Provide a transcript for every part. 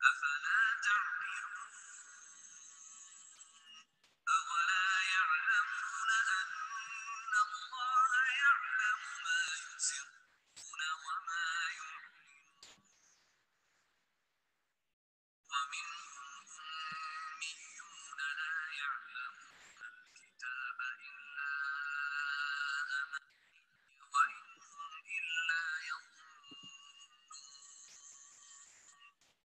أفلا تعقلون أولا يعلمون أن الله يعلم ما يسرون وما يعلنون ومنهم أميون لا يعلمون الكتاب إلا أماني وإن هم إلا يظنون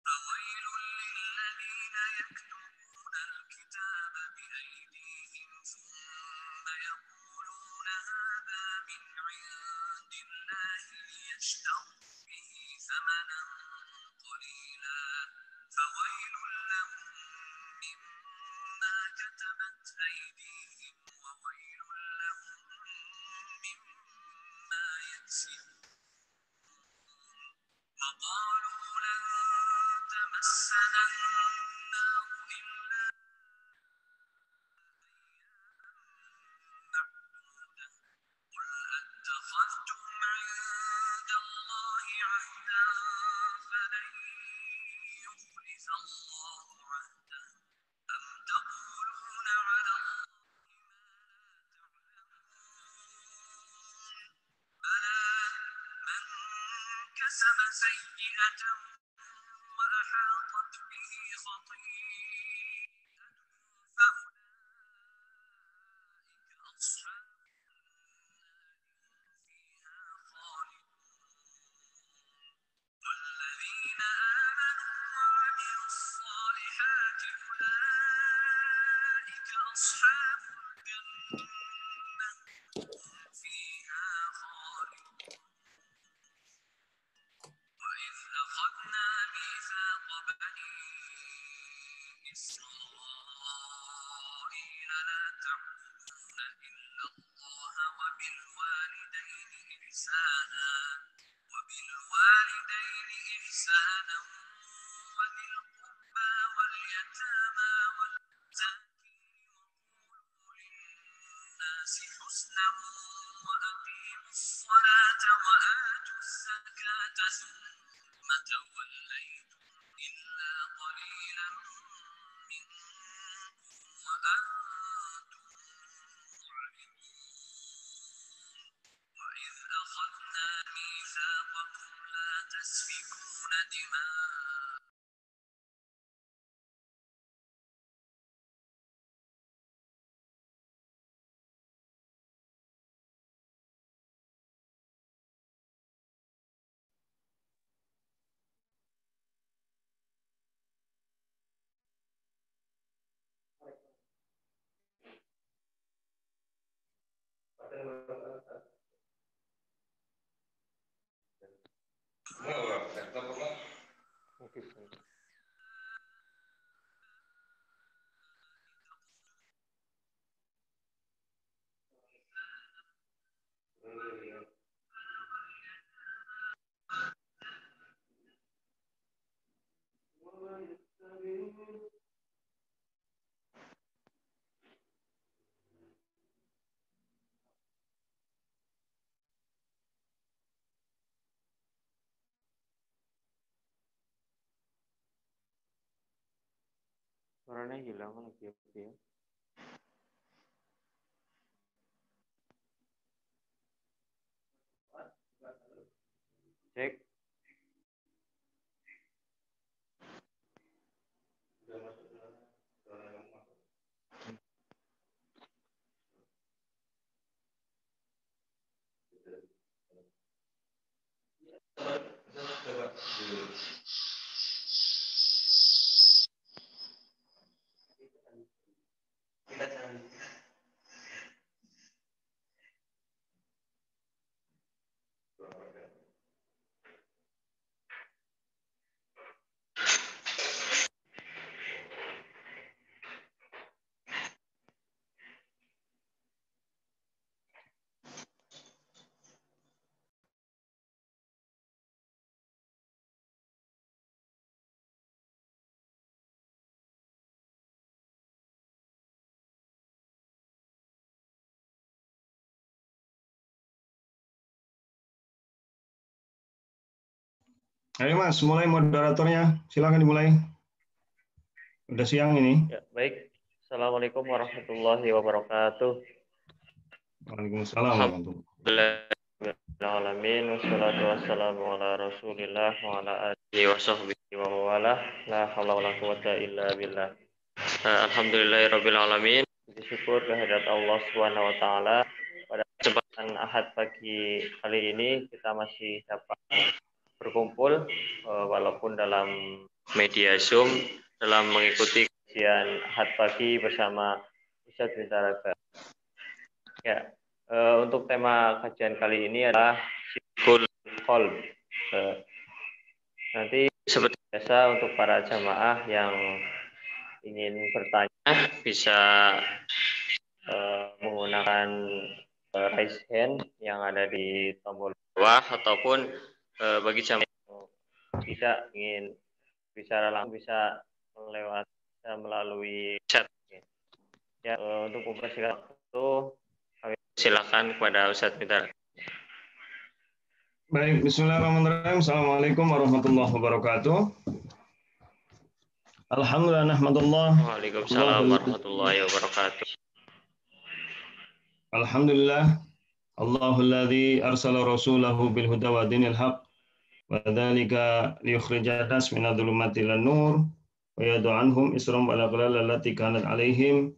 فويل للذين يكتبون الكتاب بأيديهم ثم يقولون هذا من عند الله ليشتروا به ثمنا قليلا فويل لهم مما كتبت أيديهم وويل لهم مما يكسبون وقالوا لن تمسنا النار إلا أياما معدودة قل أتخذتم عند الله عهدا فلن يخلف الله عهده أم تقولون على الله ما لا تعلمون بلى من كسب سيئة وأحاطت به خطيئته فأولئك أصحاب النار هم فيها خالدون والذين آمنوا وعملوا الصالحات أولئك أصحاب الجنة هم فيها خالدون وإذ أخذنا ميثاق بني إسرائيل لا تعبدون إلا الله وبالوالدين إحسانا وذي القربى واليتامى والمساكين وقولوا للناس حسنا وأقيموا الصلاة وآتوا الزكاة ثم توليتم إلا قليلا منكم وأنتم معرضون وإذ أخذنا ميثاقكم لا تسفكون دماءكم Suaranya hilang lagi ya. Cek. Ayo Mas, mulai moderatornya. Silakan dimulai. Udah siang ini. Ya, baik. Assalamualaikum warahmatullahi wabarakatuh. Waalaikumsalam warahmatullahi Alhamdulillahirrahmanirrahim. Wassalatu wassalamu ala rasulillah wa ala alihi wa sahbihi wa mawalah. La hawla wa la quwata illa billah. Alhamdulillahirabbil alamin. Puji syukur kehadirat Allah Subhanahu wa taala. Pada kesempatan Ahad pagi kali ini kita masih dapat berkumpul walaupun dalam media Zoom dalam mengikuti kajian Ahad pagi bersama Ustadz Bintaraga. Ya, untuk tema kajian kali ini adalah Sidqul Qalb. Nanti seperti biasa untuk para jamaah yang ingin bertanya bisa menggunakan raise hand yang ada di tombol bawah, ataupun bagi jamaah yang tidak ingin bicara langsung bisa melalui chat. Ya, untuk mempersingkat waktu silakan kepada Ustadz Bitar. Baik, bismillahirrahmanirrahim. Assalamualaikum warahmatullahi wabarakatuh. Alhamdulillah nahmadullah. Waalaikumsalam warahmatullahi wabarakatuh. Alhamdulillah. Allahul ladzi arsala rasulahu bil huda wa dinil haq wa dzalika liyukhrijan nas minadh dhulumati ilan nur wa yad'u anhum isram wal aghlal allati kanat alaihim.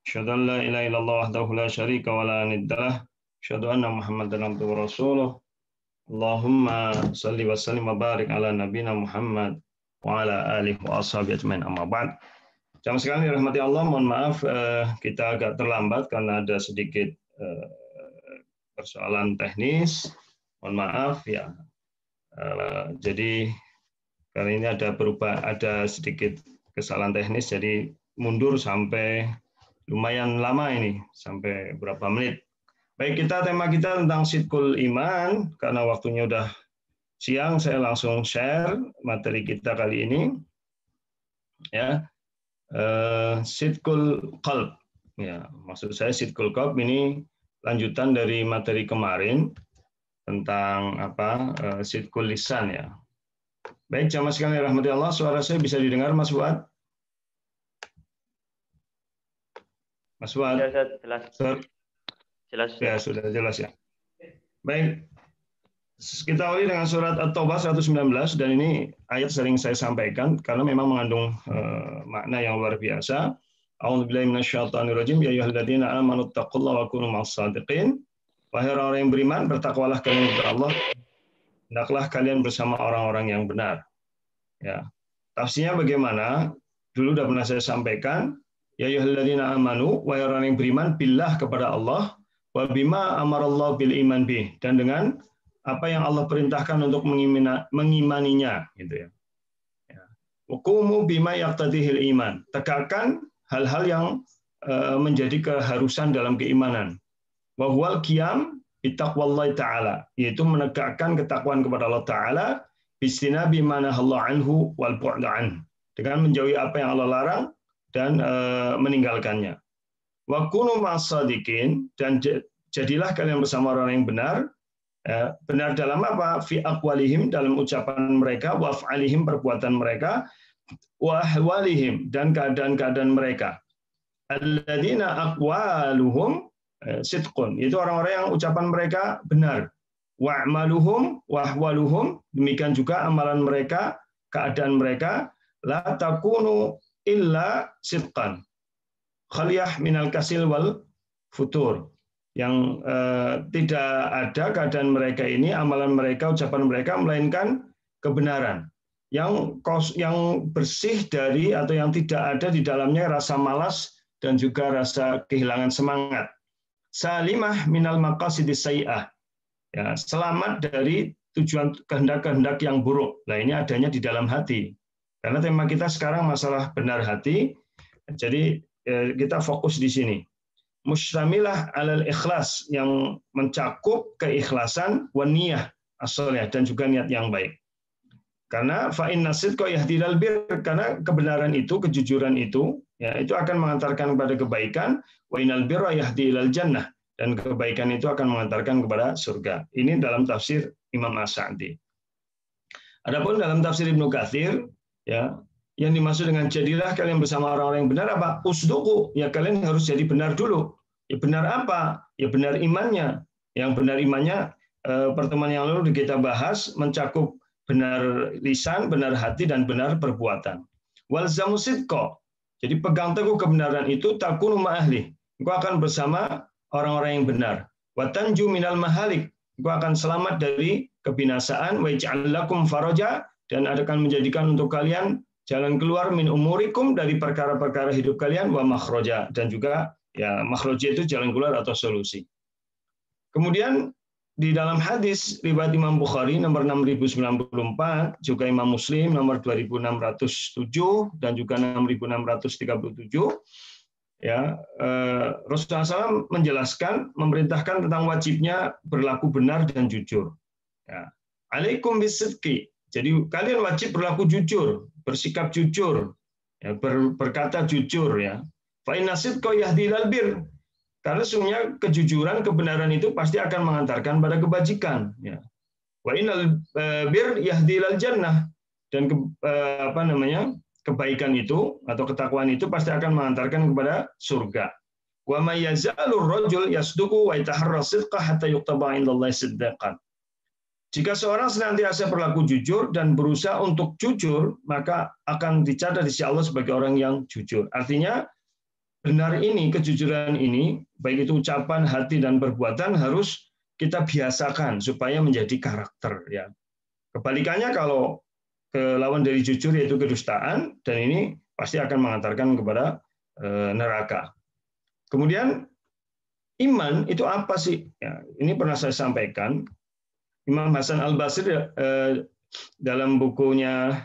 Asyhadu an la ilaha illallah wahdahu la syarika wa la niddalah. Asyhadu anna Muhammadan abduhu wa rasuluh. Allahumma salli wa sallim wa barik ala nabiyina Muhammad wa ala alihi wa ashabihi ajmain, amma ba'd. Jamaah sekalian dirahmati Allah, mohon maaf kita agak terlambat karena ada sedikit persoalan teknis. Mohon maaf ya. Jadi kali ini ada sedikit kesalahan teknis, jadi mundur sampai lumayan lama ini, sampai berapa menit. Baik, tema kita tentang sidqul iman. Karena waktunya udah siang, saya langsung share materi kita kali ini. Ya, sidqul qalb. Ya, maksud saya sidqul qalb ini lanjutan dari materi kemarin tentang sidqul lisan ya. Baik, jamaah sekalian rahmati Allah, suara saya bisa didengar Mas Fuad? Mas Fuad? Ya, jelas. Jelas. Ya, sudah jelas ya. Baik. Kita awali dengan surat At-Taubah 119, dan ini ayat sering saya sampaikan karena memang mengandung makna yang luar biasa. A'udzubillahi minasyaitonirrajim. Ya ayyuhalladzina amanu taqullaha wa kunu ma'as-shadiqin. Wahai orang yang beriman, bertakwalah kalian kepada Allah, hendaklah kalian bersama orang-orang yang benar. Ya. Tafsirnya bagaimana? Dulu sudah pernah saya sampaikan. Ya ayyuhalladzina amanu, wahai orang yang beriman, billah kepada Allah, wa bima amarallahu bil iman bih, dan dengan apa yang Allah perintahkan untuk mengimaninya, gitu ya. Hukumu bima yaqtadihil iman, tegakkan hal-hal yang menjadi keharusan dalam keimanan. Wa huwal qiyam bitaqwallahi ta'ala, yaitu menegakkan ketakwaan kepada Allah Ta'ala, bisinabi ma nahallahu anhu wal bu'du an, dengan menjauhi apa yang Allah larang dan meninggalkannya. Wa kunu ma'as-shadiqin, dan jadilah kalian bersama orang yang benar. Benar dalam apa? Fi aqwalihim, dalam ucapan mereka, wa af'alihim, perbuatan mereka, wa ahwalihim, dan keadaan-keadaan mereka. Alladzina aqwaluhum sidqun, itu orang-orang yang ucapan mereka benar. Wa a'maluhum wa ahwaluhum, demikian juga amalan mereka, keadaan mereka, la takunu illa sidqan. Khaliyah minal kasil wal futur, yang tidak ada keadaan mereka ini, amalan mereka, ucapan mereka, melainkan kebenaran, yang bersih dari atau yang tidak ada di dalamnya rasa malas dan juga rasa kehilangan semangat. Salimah minal maqasidis sayyi'ah, ya, selamat dari tujuan kehendak-kehendak yang buruk. Nah, ini adanya di dalam hati. Karena tema kita sekarang masalah benar hati, jadi kita fokus di sini. Mushtamilah alal ikhlas, yang mencakup keikhlasan, wa niyah as-shalihah, dan juga niat yang baik. Karena fa inna sidqa yahdi ilal bir, karena kebenaran itu, kejujuran itu, ya, itu akan mengantarkan kepada kebaikan, wa innal birra yahdi ilal jannah, dan kebaikan itu akan mengantarkan kepada surga. Ini dalam tafsir Imam As-Sa'di. Adapun dalam tafsir Ibnu Katsir, ya, yang dimaksud dengan jadilah kalian bersama orang-orang yang benar apa? Usduqu, ya kalian harus jadi benar dulu. Ya benar apa? Ya benar imannya. Yang benar imannya pertemuan yang lalu kita bahas mencakup benar lisan, benar hati, dan benar perbuatan. Walzamu sidqa. Jadi pegang teguh kebenaran itu takunu ma'ahli. Engkau akan bersama orang-orang yang benar. Watanju minal mahalik. Engkau akan selamat dari kebinasaan. Wa ij'al lakum faraja, dan akan menjadikan untuk kalian jalan keluar min umurikum, dari perkara-perkara hidup kalian, wa makhraja, dan juga ya makhraja itu jalan keluar atau solusi. Kemudian di dalam hadis riwayat Imam Bukhari nomor 6094, juga Imam Muslim nomor 2607 dan juga 6637, ya Rasulullah SAW menjelaskan, memerintahkan tentang wajibnya berlaku benar dan jujur. Ya. Alaikum bisidqi. Jadi kalian wajib berlaku jujur, bersikap jujur, ya, berkata jujur, ya. Fa inna sidqa yahdi ilal bir. Karena sesungguhnya kejujuran, kebenaran itu pasti akan mengantarkan pada kebajikan. Ya. Wa innal bir yahdi ilal jannah, dan kebaikan itu atau ketakwaan itu pasti akan mengantarkan kepada surga. Wa may yazalur rajul yasduqu wa yataharra sidqa hatta yuktaba indallahi siddiqan. Jika seorang senantiasa berlaku jujur dan berusaha untuk jujur, maka akan dicatat di sisi Allah sebagai orang yang jujur. Artinya benar ini, kejujuran ini, baik itu ucapan, hati, dan perbuatan harus kita biasakan supaya menjadi karakter. Ya. Kebalikannya kalau lawan dari jujur yaitu kedustaan, dan ini pasti akan mengantarkan kepada neraka. Kemudian iman itu apa sih? Ya, ini pernah saya sampaikan. Imam Hasan Al-Basri dalam bukunya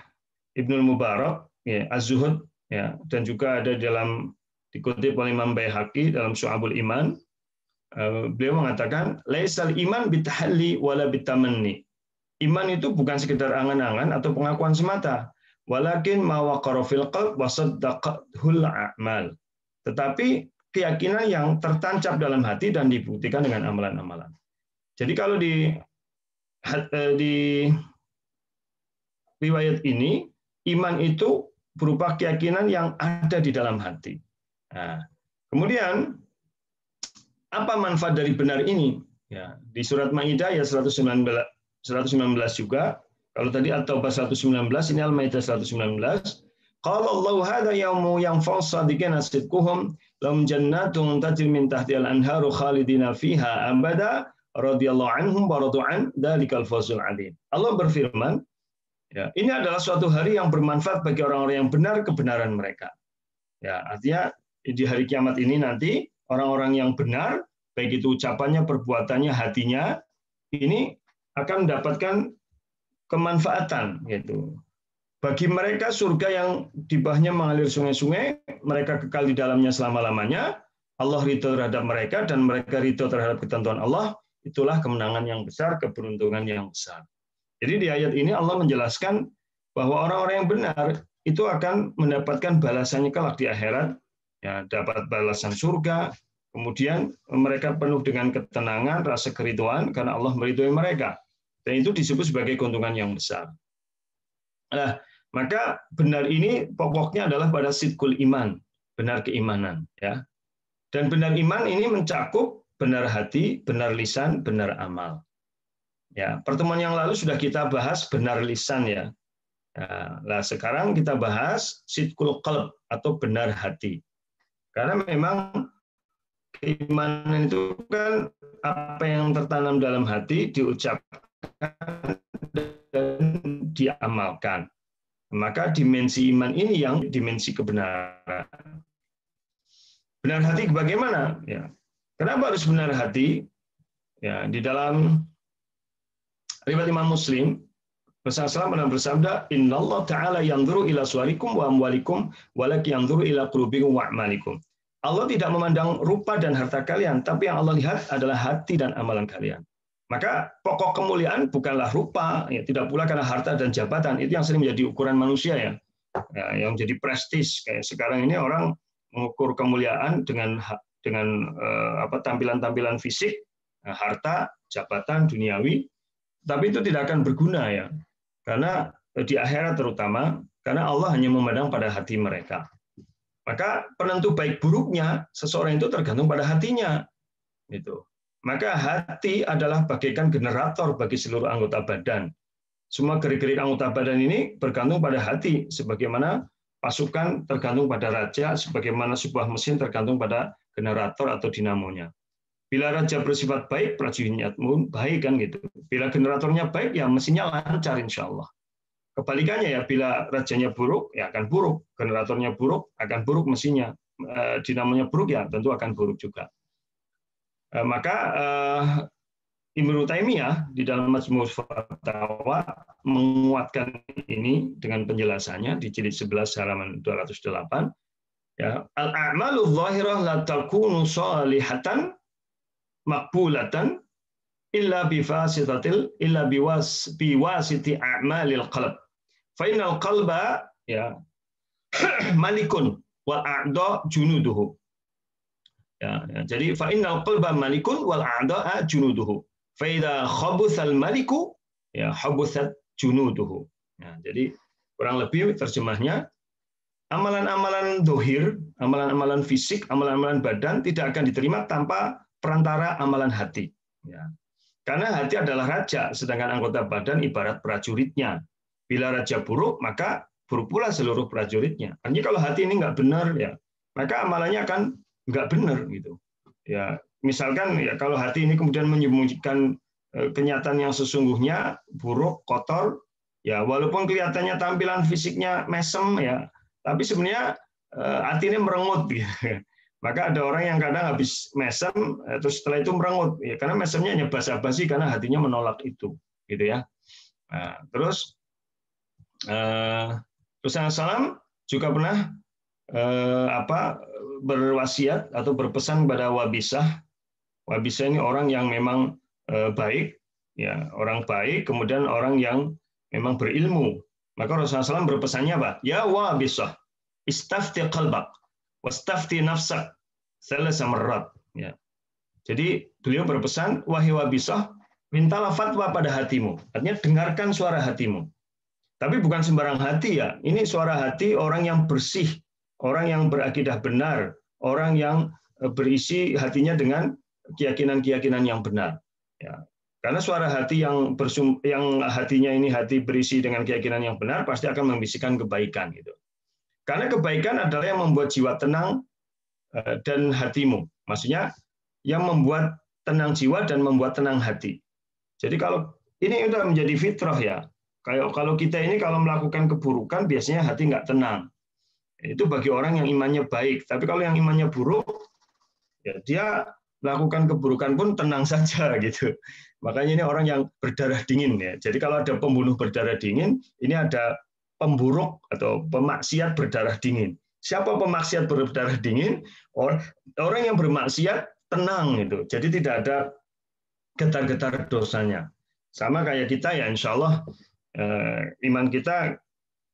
Ibnul Mubarak, ya, Az-Zuhud, ya, dan juga ada dalam dikutip oleh Imam Baihaqi dalam Syu'abul Iman, beliau mengatakan laisal iman bitahalli wala bitamanni. Iman itu bukan sekedar angan-angan atau pengakuan semata, walakin ma waqara fil qalb wa saddaqathul a'mal. Tetapi keyakinan yang tertancap dalam hati dan dibuktikan dengan amalan-amalan. Jadi kalau di riwayat ini, iman itu berupa keyakinan yang ada di dalam hati. Nah, kemudian apa manfaat dari benar ini? Ya, di surat Maidah ayat 119 juga. Kalau tadi At-Taubah 119, ini Al-Maidah 119. Qala Allahu hadza yaumu yanfa'u shadiqina sidquhum lahum jannatun tajri min tahtiha al-anharu khalidina fiha abada radhiyallahu anhum wa radu'an dzalikal fawzul 'adzim. Allah berfirman, ya, ini adalah suatu hari yang bermanfaat bagi orang-orang yang benar kebenaran mereka. Ya, artinya di hari kiamat ini nanti orang-orang yang benar, baik itu ucapannya, perbuatannya, hatinya, ini akan mendapatkan kemanfaatan, gitu. Bagi mereka surga yang di bawahnya mengalir sungai-sungai, mereka kekal di dalamnya selama-lamanya. Allah ridho terhadap mereka dan mereka ridho terhadap ketentuan Allah. Itulah kemenangan yang besar, keberuntungan yang besar. Jadi di ayat ini Allah menjelaskan bahwa orang-orang yang benar itu akan mendapatkan balasannya kelak di akhirat, ya, dapat balasan surga. Kemudian mereka penuh dengan ketenangan, rasa keridhaan karena Allah meridhoi mereka. Dan itu disebut sebagai keuntungan yang besar. Nah, maka benar ini pokoknya adalah pada sidqul iman, benar keimanan, ya. Dan benar iman ini mencakup benar hati, benar lisan, benar amal. Ya, pertemuan yang lalu sudah kita bahas benar lisan, ya. Nah, sekarang kita bahas sidqul qalb atau benar hati. Karena memang keimanan itu kan apa yang tertanam dalam hati diucapkan dan diamalkan. Maka dimensi iman ini yang dimensi kebenaran. Benar hati bagaimana? Ya. Kenapa harus benar hati? Ya, di dalam riwayat Imam Muslim, Rasulullah pernah bersabda, Innallaha ta'ala yanzuru ila suwarikum wa amwalikum walaki yanzuru ila qulubikum wa a'malikum. Allah tidak memandang rupa dan harta kalian, tapi yang Allah lihat adalah hati dan amalan kalian. Maka pokok kemuliaan bukanlah rupa, ya, tidak pula karena harta dan jabatan. Itu yang sering menjadi ukuran manusia, ya. Ya, yang jadi prestis. Kayak sekarang ini orang mengukur kemuliaan dengan tampilan-tampilan fisik, harta, jabatan, duniawi, tapi itu tidak akan berguna, ya. Karena di akhirat terutama, karena Allah hanya memandang pada hati mereka. Maka penentu baik buruknya seseorang itu tergantung pada hatinya. Gitu. Maka hati adalah bagaikan generator bagi seluruh anggota badan. Semua gerik-gerik anggota badan ini bergantung pada hati, sebagaimana pasukan tergantung pada raja, sebagaimana sebuah mesin tergantung pada generator atau dinamonya. Bila raja bersifat baik, prajuritnya pun baik kan gitu. Bila generatornya baik, ya mesinnya lancar insya Allah. Kebalikannya ya, bila rajanya buruk, ya akan buruk. Generatornya buruk, akan buruk mesinnya. Dinamonya buruk, ya tentu akan buruk juga. Maka Ibnu Taimiyah di dalam Majmu' Fatawa menguatkan ini dengan penjelasannya di jilid 11 halaman 208. Ya, al-a'malu dzahirah la takunu shalihatan maqbulatan illa biwasiti a'malil qalb. Fa innal qalba ya malikun wal a'dha junuduhu. Ya, jadi fa innal qalba malikun wal a'dha junuduhu. Fa idza khabuthal maliku ya habuthat junuduhu. Ya, jadi kurang lebih terjemahnya, amalan-amalan dohir, amalan-amalan fisik, amalan-amalan badan tidak akan diterima tanpa perantara amalan hati. Ya. Karena hati adalah raja, sedangkan anggota badan ibarat prajuritnya. Bila raja buruk, maka buruk pula seluruh prajuritnya. Artinya kalau hati ini nggak benar, ya maka amalannya akan nggak benar gitu. Ya, misalkan ya kalau hati ini kemudian menyembunyikan kenyataan yang sesungguhnya buruk, kotor, ya walaupun kelihatannya tampilan fisiknya mesem ya, tapi sebenarnya hatinya merengut gitu. Maka ada orang yang kadang habis mesem terus setelah itu merengut ya, karena mesemnya hanya basa-basi karena hatinya menolak itu gitu ya. Nah, terus Rasulullah SAW juga pernah berwasiat atau berpesan kepada Wabisah. Wabisah ini orang yang memang baik, ya orang baik, kemudian orang yang memang berilmu. Maka Rasulullah SAW berpesannya apa? Ya Wabisah, istafti qalbak, wastafti nafsak, salasa marrat. Ya. Jadi beliau berpesan, wahai Wabisah, mintalah fatwa pada hatimu. Artinya dengarkan suara hatimu. Tapi bukan sembarang hati ya. Ini suara hati orang yang bersih, orang yang berakidah benar, orang yang berisi hatinya dengan keyakinan-keyakinan yang benar. Ya. Karena suara hati yang hatinya ini hati berisi dengan keyakinan yang benar pasti akan membisikkan kebaikan gitu. Karena kebaikan adalah yang membuat jiwa tenang dan hatimu. Maksudnya yang membuat tenang jiwa dan membuat tenang hati. Jadi kalau ini sudah menjadi fitrah ya. Kalau kita ini kalau melakukan keburukan biasanya hati nggak tenang. Itu bagi orang yang imannya baik. Tapi kalau yang imannya buruk, ya dia melakukan keburukan pun tenang saja gitu. Makanya ini orang yang berdarah dingin ya. Jadi kalau ada pembunuh berdarah dingin, ini ada pemburuk atau pemaksiat berdarah dingin. Siapa pemaksiat berdarah dingin? Orang yang bermaksiat tenang itu. Jadi tidak ada getar-getar dosanya. Sama kayak kita ya, insya Allah iman kita,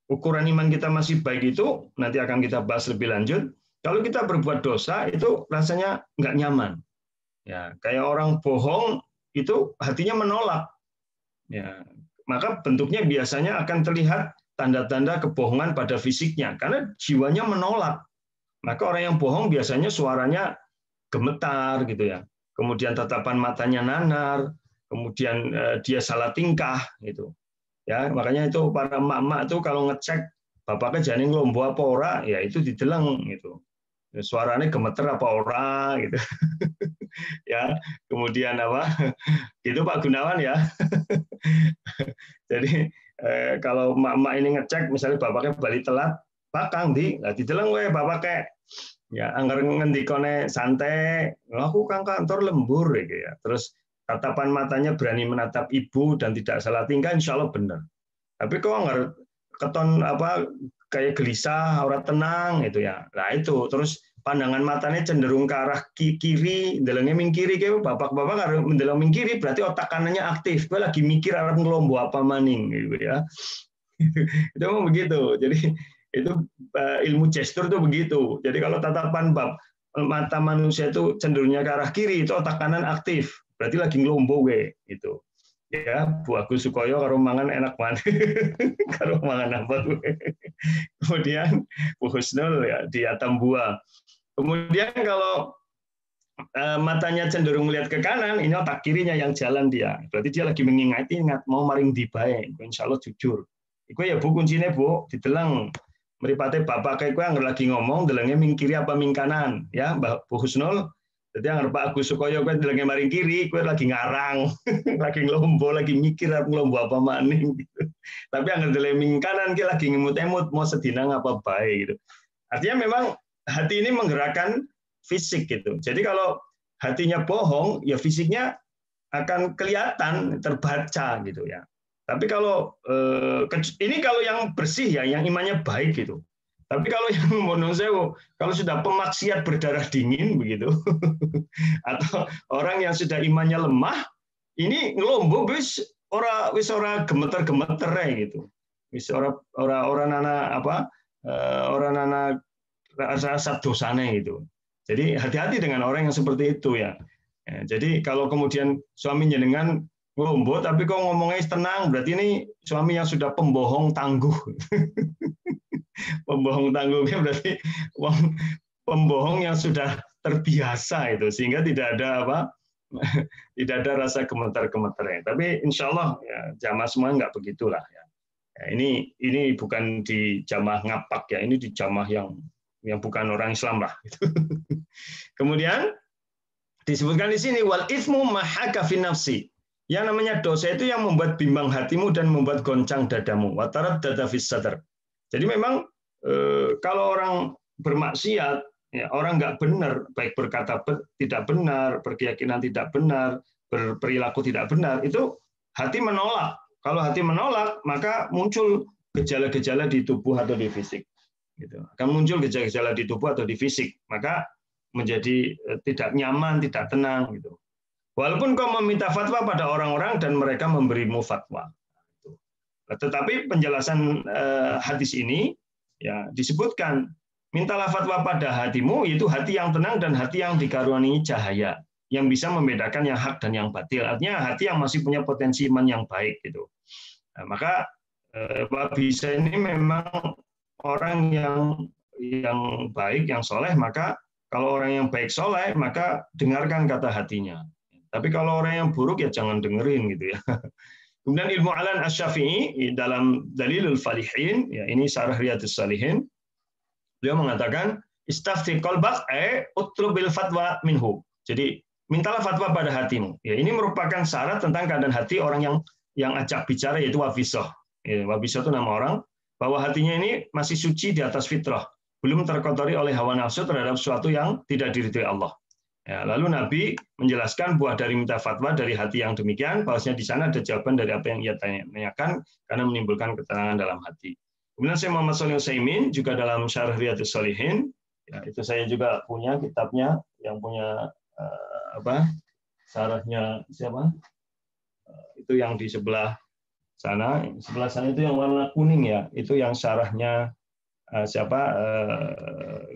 ukuran iman kita masih baik itu nanti akan kita bahas lebih lanjut. Kalau kita berbuat dosa itu rasanya nggak nyaman. Ya, kayak orang bohong itu hatinya menolak. Ya, maka bentuknya biasanya akan terlihat tanda-tanda kebohongan pada fisiknya karena jiwanya menolak. Maka orang yang bohong biasanya suaranya gemetar gitu ya. Kemudian tatapan matanya nanar, kemudian dia salah tingkah gitu. Ya, makanya itu para emak-emak itu kalau ngecek bapaknya jane nglombo apa ora, ya itu dideleng gitu. Suaranya gemeter apa ora gitu. Ya, kemudian apa? Gitu Pak Gunawan ya. Jadi kalau emak-emak ini ngecek misalnya bapaknya balik telat, Pak Kang dideleng wae bapaknya. Ya, anggar ngendikone santai, aku Kang kantor lembur gitu ya. Terus tatapan matanya berani menatap ibu dan tidak salah tingkah, insya Allah benar. Tapi kok nggak keton kayak gelisah, aura tenang itu ya. Nah itu terus pandangan matanya cenderung ke arah kiri, delengnya ming kiri kayak bapak-bapak harus mendeleng ming kiri berarti otak kanannya aktif. Gue lagi mikir arah ngelombo apa maning gitu ya. Itu memang begitu. Jadi itu ilmu gestur itu begitu. Jadi kalau tatapan mata manusia itu cenderungnya ke arah kiri, itu otak kanan aktif. Berarti lagi ngelombo gitu. Ya, Bu Agus Sukoyo karo mangan enak banget. Karo mangan apa gue. Kemudian Bu Husnul ya di Atambua. Kemudian kalau matanya cenderung melihat ke kanan, ini otak kirinya yang jalan dia. Berarti dia lagi ingat mau maring dibae. Insya Allah jujur. Iku ya Bu kuncinya Bu, ditelang meripate bapak kayak gue yang lagi ngomong, delengnya ming kiri apa ming kanan, ya Mbak Bu Husnul. Jadi yang Pak Agus Sukoyo gue delengnya maring kiri, gue lagi ngarang, lagi ngelombo, lagi mikir aku ngelombo apa maning. Gitu. Tapi yang delengnya ming kanan, gue lagi ngemut-emut mau sedina ngapa baik gitu. Artinya memang hati ini menggerakkan fisik gitu. Jadi kalau hatinya bohong, ya fisiknya akan kelihatan, terbaca gitu ya. Tapi kalau ini kalau yang bersih ya, yang imannya baik gitu. Tapi kalau yang monosewo, kalau sudah pemaksiat berdarah dingin begitu, atau orang yang sudah imannya lemah, ini ngelombo wis ora gemeter-gemeter gitu. Wis ora nana apa? Ora nana rasa dosane gitu. Jadi hati-hati dengan orang yang seperti itu ya. Jadi kalau kemudian suami jenengan ngelombo tapi kok ngomongnya tenang, berarti ini suami yang sudah pembohong tangguh. Pembohong tangguhnya berarti pembohong yang sudah terbiasa itu, sehingga tidak ada apa, tidak ada rasa gemetar-gemetarnya. Tapi insya Allah ya, jamaah semua nggak begitulah ya. Ini bukan di jamaah ngapak ya, ini di jamaah yang bukan orang Islam lah. Kemudian disebutkan di sini wal itsmu mahaka fi nafsi. Yang namanya dosa itu yang membuat bimbang hatimu dan membuat goncang dadamu. Watarat dada fis sadr. Jadi memang kalau orang bermaksiat, ya, orang nggak benar, baik berkata tidak benar, berkeyakinan tidak benar, berperilaku tidak benar, itu hati menolak. Kalau hati menolak, maka muncul gejala-gejala di tubuh atau di fisik. Gitu. Akan muncul gejala-gejala di tubuh atau di fisik, maka menjadi tidak nyaman, tidak tenang. Gitu. Walaupun kau meminta fatwa pada orang-orang dan mereka memberimu fatwa. Tetapi penjelasan hadis ini ya disebutkan, mintalah fatwa pada hatimu, itu hati yang tenang dan hati yang dikaruniai cahaya, yang bisa membedakan yang hak dan yang batil. Artinya hati yang masih punya potensi iman yang baik. Gitu. Nah, maka bisa ini memang orang yang baik, yang soleh, maka kalau orang yang baik soleh, maka dengarkan kata hatinya. Tapi kalau orang yang buruk ya jangan dengerin gitu ya. Kemudian Ilmu Alan Asy-Syafi'i dalam Dalilul Falihin, ya ini Syarah Riyadhus Shalihin, beliau mengatakan istafti qalbak utlubil fatwa minhu. Jadi mintalah fatwa pada hatimu. Ya, ini merupakan syarat tentang keadaan hati orang yang ajak bicara, yaitu wafisah. Ya, wafisah itu nama orang, bahwa hatinya ini masih suci di atas fitrah, belum terkotori oleh hawa nafsu terhadap sesuatu yang tidak diridhoi Allah. Ya, lalu Nabi menjelaskan buah dari minta fatwa dari hati yang demikian, bahwasanya di sana ada jawaban dari apa yang ia tanyakan karena menimbulkan ketenangan dalam hati. Kemudian Syekh Muhammad Shalih Utsaimin juga dalam Syarah Riyadhus Shalihin, ya, itu saya juga punya kitabnya, yang punya syarahnya siapa? Itu yang di sebelah sana itu yang warna kuning ya, itu yang syarahnya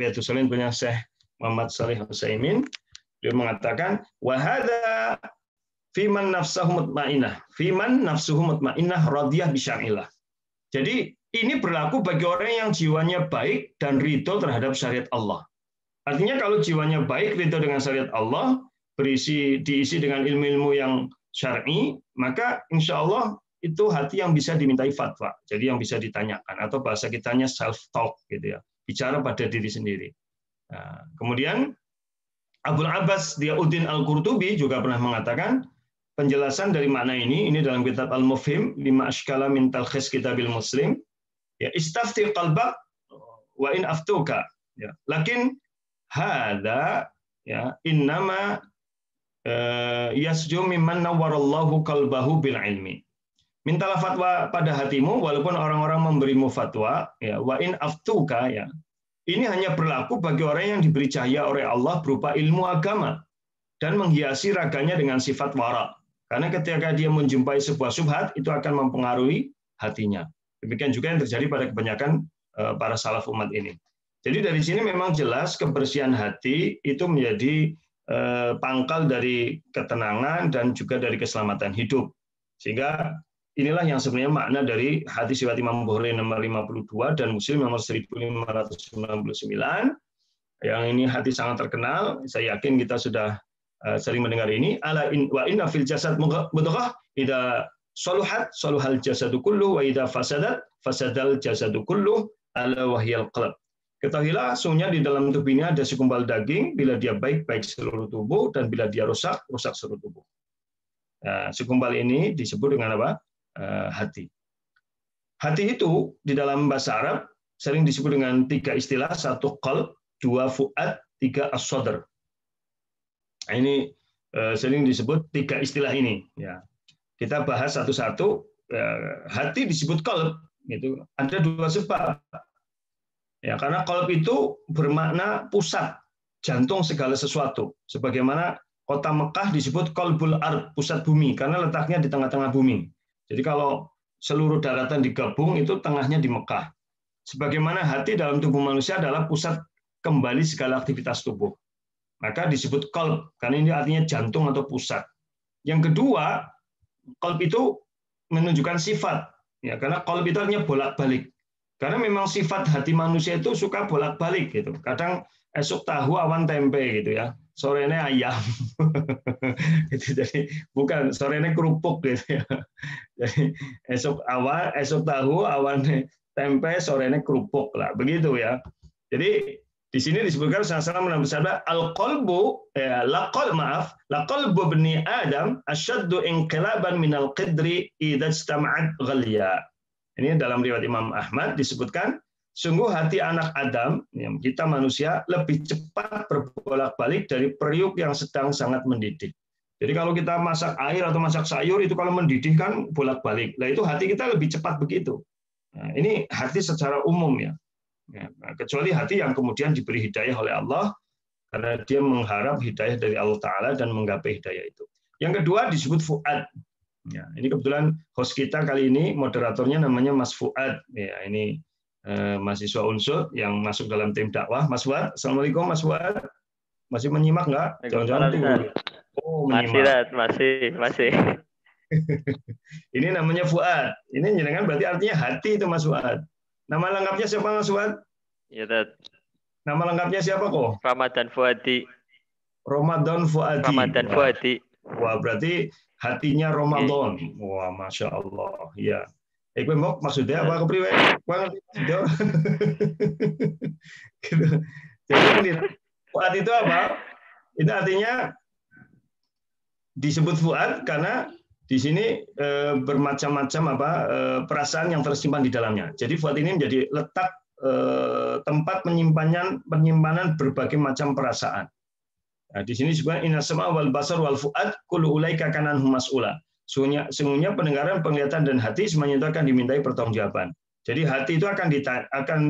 Riyadhus Shalihin punya Syekh Muhammad Shalih Utsaimin. Dia mengatakan wahada fiman nafsuhu mutmainnah radiyah bi syar'illah. Jadi ini berlaku bagi orang yang jiwanya baik dan ridho terhadap syariat Allah. Artinya kalau jiwanya baik, ridho dengan syariat Allah, diisi dengan ilmu-ilmu yang syar'i, maka insya Allah itu hati yang bisa dimintai fatwa. Jadi yang bisa ditanyakan, atau bahasa kitanya self-talk gitu ya, bicara pada diri sendiri. Nah, kemudian Abul Abbas Diyauddin Al-Qurtubi juga pernah mengatakan penjelasan dari makna ini dalam kitab Al-Mufhim lima ashkala min talkhis kitabil muslim, ya istafti qalbak wa in aftuka, ya lakin hada ya innama yasju mimman nawwarallahu qalbahu bil ilmi. Mintalah fatwa pada hatimu walaupun orang-orang memberimu fatwa, ya wa in aftuka, ya ini hanya berlaku bagi orang yang diberi cahaya oleh Allah berupa ilmu agama dan menghiasi raganya dengan sifat wara. Karena ketika dia menjumpai sebuah syubhat, itu akan mempengaruhi hatinya. Demikian juga yang terjadi pada kebanyakan para salaf umat ini. Jadi dari sini memang jelas kebersihan hati itu menjadi pangkal dari ketenangan dan juga dari keselamatan hidup. Sehingga inilah yang sebenarnya makna dari hadis riwayat Imam Bukhari nomor 52 dan Muslim nomor 1599. Yang ini hadis sangat terkenal. Saya yakin kita sudah sering mendengar ini. Ala wa inna fil jasad mudghah idza saluhat saluhal jasadu kullu wa idza fasadat fasadal jasadu kullu ala wahyal qalb. Ketahuilah sesungguhnya di dalam tubuh ini ada segumpal daging, bila dia baik baik seluruh tubuh, dan bila dia rusak rusak seluruh tubuh. Nah, segumpal ini disebut dengan apa? Hati. Hati itu di dalam bahasa Arab sering disebut dengan 3 istilah, 1 qalb, 2 fuad, 3 as-sadr. Nah, ini sering disebut 3 istilah ini. Ya. Kita bahas satu-satu. Hati disebut qalb, gitu. Ada 2 sebab. Ya, karena qalb itu bermakna pusat, jantung segala sesuatu. Sebagaimana kota Mekah disebut qalbul ard, pusat bumi, karena letaknya di tengah-tengah bumi. Jadi kalau seluruh daratan digabung, itu tengahnya di Mekah. Sebagaimana hati dalam tubuh manusia adalah pusat kembali segala aktivitas tubuh. Maka disebut qalb, karena ini artinya jantung atau pusat. Yang kedua, qalb itu menunjukkan sifat. Ya, karena qalb itu artinya bolak-balik. Karena memang sifat hati manusia itu suka bolak-balik gitu. Kadang esok tahu awan tempe gitu ya. Sorene ayam. Gitu. Jadi bukan sorene kerupuk gitu ya. Jadi esok tahu awan tempe, sorene kerupuk lah. Begitu ya. Jadi di sini disebutkan Rasulullah bersabda al-qalbu laqalbu bani Adam asyaddu inqilaban minal qidri idza istama'at ghalya. Ini dalam riwayat Imam Ahmad disebutkan, sungguh hati anak Adam, kita manusia, lebih cepat berbolak-balik dari periuk yang sedang sangat mendidih. Jadi kalau kita masak air atau masak sayur, itu kalau mendidih kan bolak-balik. Nah itu hati kita lebih cepat begitu. Nah, ini hati secara umum ya. Nah, kecuali hati yang kemudian diberi hidayah oleh Allah, karena dia mengharap hidayah dari Allah Ta'ala dan menggapai hidayah itu. Yang kedua disebut fuad. Ya, ini kebetulan host kita kali ini, moderatornya namanya Mas Fuad. Ya, ini mahasiswa Unsur yang masuk dalam tim dakwah. Mas Fuad, assalamualaikum Mas Fuad. Masih menyimak nggak? Jangan-jangan oh, menyimak. Masih. Ini namanya Fuad. Ini jenengan berarti artinya hati itu Mas Fuad. Nama lengkapnya siapa Mas Fuad? Iya, Tat. Nama lengkapnya siapa kok? Ramadan Fuadi. Ramadan Fuadi. Ramadan Fuadi. Wah, berarti hatinya Ramadan. Wah, Masya Allah. Ya. Kowe mau maksudnya apa kepriwe? Kowe ngerti maksudnya? Jadi fuad itu apa? Itu artinya disebut fuad karena di sini bermacam-macam perasaan yang tersimpan di dalamnya. Jadi fuad ini menjadi letak tempat penyimpanan berbagai macam perasaan. Nah, di sini sebenarnya inna sama wal basar wal fuad kullu ulaika kana anhum mas'ula. Sungguhnya pendengaran, penglihatan dan hati semuanya itu akan dimintai pertanggungjawaban. Jadi hati itu akan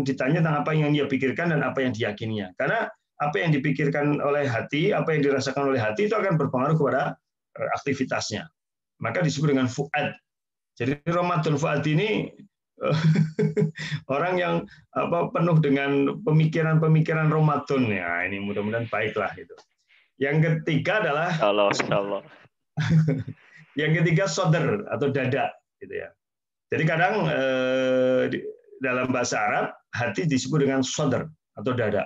ditanya tentang apa yang dia pikirkan dan apa yang diyakininya. Karena apa yang dipikirkan oleh hati, apa yang dirasakan oleh hati itu akan berpengaruh kepada aktivitasnya. Maka disebut dengan fuad. Jadi Ramadan fuad ini orang yang penuh dengan pemikiran-pemikiran Ramadan ya. Ini mudah-mudahan baiklah itu. Yang ketiga adalah Allah. Yang ketiga sodr atau dada, gitu ya. Jadi kadang dalam bahasa Arab hati disebut dengan sodr atau dada.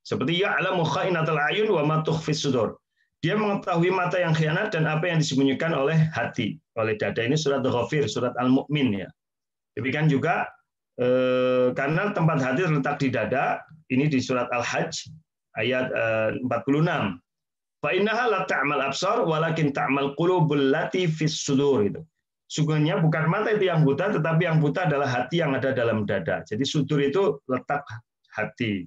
Seperti ya'lamu kha'inatal ayun wa ma tukhfis sudur. Dia mengetahui mata yang khianat dan apa yang disembunyikan oleh hati, oleh dada. Ini surat Ghafir, surat Al-Mu'min ya. Demikian juga karena tempat hati terletak di dada, ini di surat Al-Hajj ayat 46. Fa innaha la ta'mal absar walakin ta'mal qulubul lati fis sudur itu. Sungguhnya bukan mata itu yang buta, tetapi yang buta adalah hati yang ada dalam dada. Jadi sudur itu letak hati.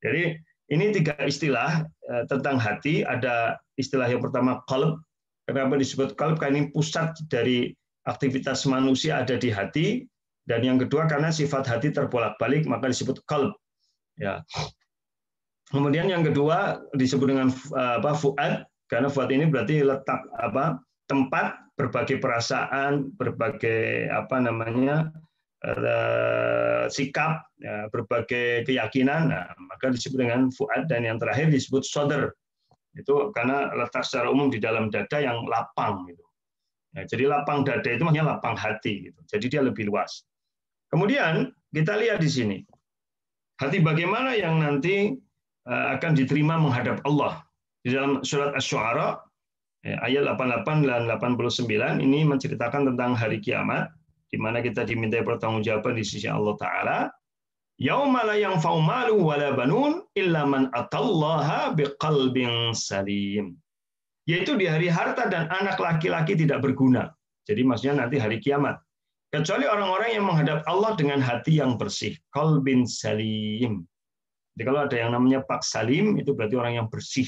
Jadi ini 3 istilah tentang hati. Ada istilah yang pertama qalb. Kenapa disebut qalb? Karena ini pusat dari aktivitas manusia ada di hati. Dan yang kedua karena sifat hati terbolak-balik maka disebut qalb. Ya. Kemudian yang kedua disebut dengan fuad, karena fuad ini berarti letak tempat berbagai perasaan, berbagai sikap, ya, berbagai keyakinan. Nah, maka disebut dengan fuad. Dan yang terakhir disebut sodr. Itu karena letak secara umum di dalam dada yang lapang gitu. Ya, jadi lapang dada itu maksudnya lapang hati gitu. Jadi dia lebih luas. Kemudian kita lihat di sini. Hati bagaimana yang nanti akan diterima menghadap Allah. Di dalam surat Asy-Syu'ara ayat 88 dan 89 ini menceritakan tentang hari kiamat di mana kita dimintai pertanggungjawaban di sisi Allah taala. Yauma la yanfa'u malu wala banun illa man atallaha biqalbin salim. Yaitu di hari harta dan anak laki-laki tidak berguna. Jadi maksudnya nanti hari kiamat. Kecuali orang-orang yang menghadap Allah dengan hati yang bersih. Qalbin salim. Jadi kalau ada yang namanya Pak Salim, itu berarti orang yang bersih.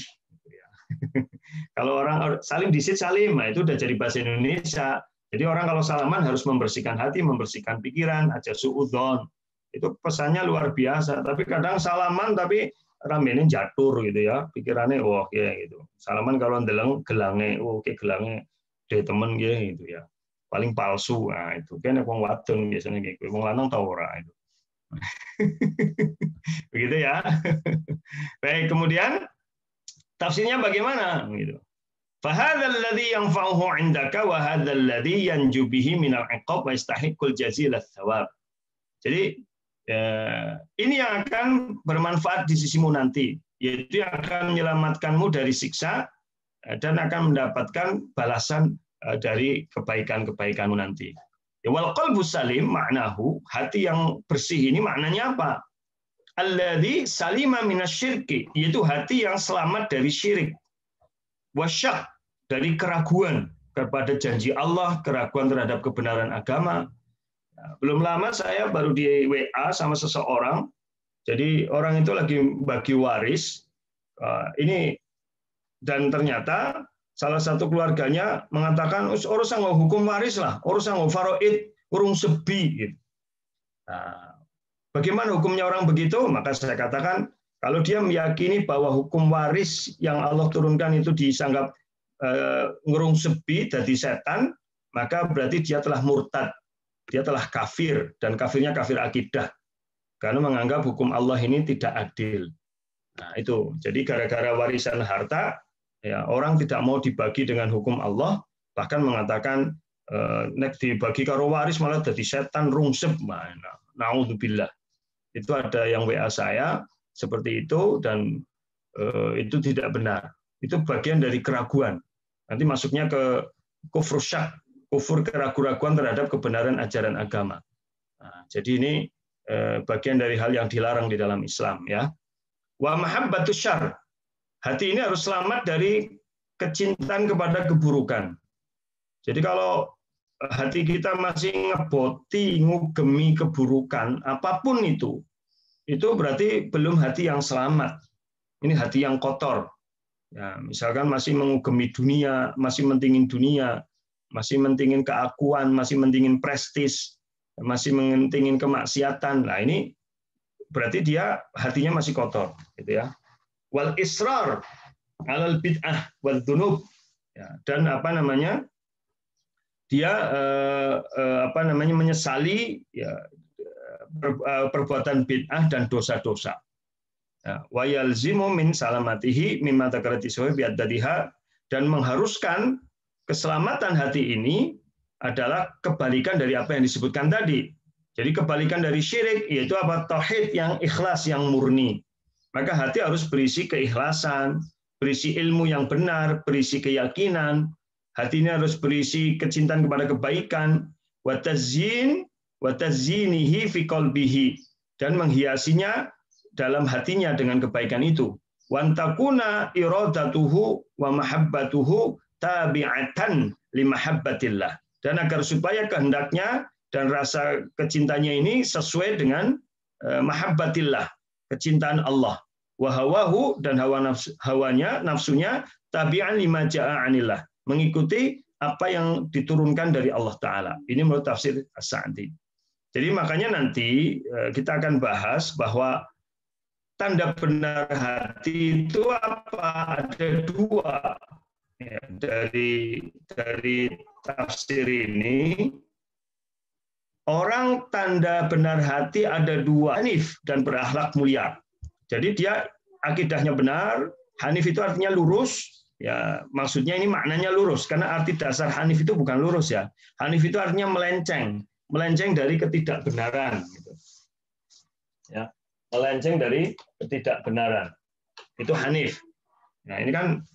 Kalau orang salim disit salim, nah itu udah jadi bahasa Indonesia. Jadi orang kalau salaman harus membersihkan hati, membersihkan pikiran, aja suudzon. Itu pesannya luar biasa. Tapi kadang salaman tapi rambene jatur gitu ya, pikirannya wah ya gitu. Salaman kalau ndeleng gelange, oke gelange deh temen gitu ya. Paling palsu, nah itu kan wong wadon biasanya gitu. Wong lanang tau ora itu. Begitu ya. Baik, kemudian tafsirnya bagaimana gitu. Fahadzal ladzi yanfa'uhu 'indaka wa hadzal ladzi yanju bihi minal 'iqab wa yastahiqqul jazila tsawab. Jadi ini yang akan bermanfaat di sisimu nanti, yaitu yang akan menyelamatkanmu dari siksa dan akan mendapatkan balasan dari kebaikan-kebaikanmu nanti. Wal qalbu salim maknahu, hati yang bersih ini maknanya apa? Alladzi salima minasyirki, yaitu hati yang selamat dari syirik. Wasyak, dari keraguan kepada janji Allah, keraguan terhadap kebenaran agama. Belum lama saya baru di WA sama seseorang, jadi orang itu lagi bagi waris, ini dan ternyata salah satu keluarganya mengatakan urusan hukum waris lah, urusan faraid, urung sebi. Gitu. Nah, bagaimana hukumnya orang begitu? Maka saya katakan kalau dia meyakini bahwa hukum waris yang Allah turunkan itu disanggap ngurung sebi, jadi setan, maka berarti dia telah murtad. Dia telah kafir, dan kafirnya kafir akidah. Karena menganggap hukum Allah ini tidak adil. Nah itu, jadi gara-gara warisan harta, ya, orang tidak mau dibagi dengan hukum Allah, bahkan mengatakan, nek dibagi karo waris malah jadi setan rungsep. Naudzubillah. Itu ada yang WA saya, seperti itu, dan itu tidak benar. Itu bagian dari keraguan. Nanti masuknya ke kufur syak, kufur keraguan terhadap kebenaran ajaran agama. Nah, jadi ini bagian dari hal yang dilarang di dalam Islam, ya. Wa mahabbatus syarr. Hati ini harus selamat dari kecintaan kepada keburukan. Jadi kalau hati kita masih ngeboti, ngugemi keburukan, apapun itu berarti belum hati yang selamat. Ini hati yang kotor. Ya, misalkan masih mengugemi dunia, masih mentingin dunia, masih mentingin keakuan, masih mentingin prestis, masih mentingin kemaksiatan. Nah ini berarti dia hatinya masih kotor, gitu ya. Wal israr alal bid'ah wal dzunub, ya, dan dia menyesali ya, perbuatan bid'ah dan dosa-dosa. Wa yalzimu min salamatihi mimma takarati sawi bi'addadiha, dan mengharuskan keselamatan hati ini adalah kebalikan dari apa yang disebutkan tadi. Jadi kebalikan dari syirik yaitu apa? Tauhid yang ikhlas, yang murni. Maka hati harus berisi keikhlasan, berisi ilmu yang benar, berisi keyakinan. Hatinya harus berisi kecintaan kepada kebaikan, wa tazyinihi fi qalbihi, dan menghiasinya dalam hatinya dengan kebaikan itu. Wa takuna iradatuhu wa mahabbatuhu tabi'atan limahabbatillah, dan agar supaya kehendaknya dan rasa kecintanya ini sesuai dengan mahabbatillah, kecintaan Allah, wa hawahu, dan hawanya, nafsunya, tabi'an lima ja'a anillah, mengikuti apa yang diturunkan dari Allah Ta'ala. Ini menurut tafsir As-Sa'di. Jadi makanya nanti kita akan bahas bahwa tanda benar hati itu apa? Ada dua. Ya, dari tafsir ini, orang tanda benar hati ada dua, hanif dan berakhlak mulia. Jadi dia akidahnya benar, hanif itu artinya lurus, Ya, maksudnya ini maknanya lurus, karena arti dasar hanif itu bukan lurus ya. Hanif itu artinya melenceng dari ketidakbenaran. Gitu. Ya, melenceng dari ketidakbenaran. Itu hanif. Nah, ini kan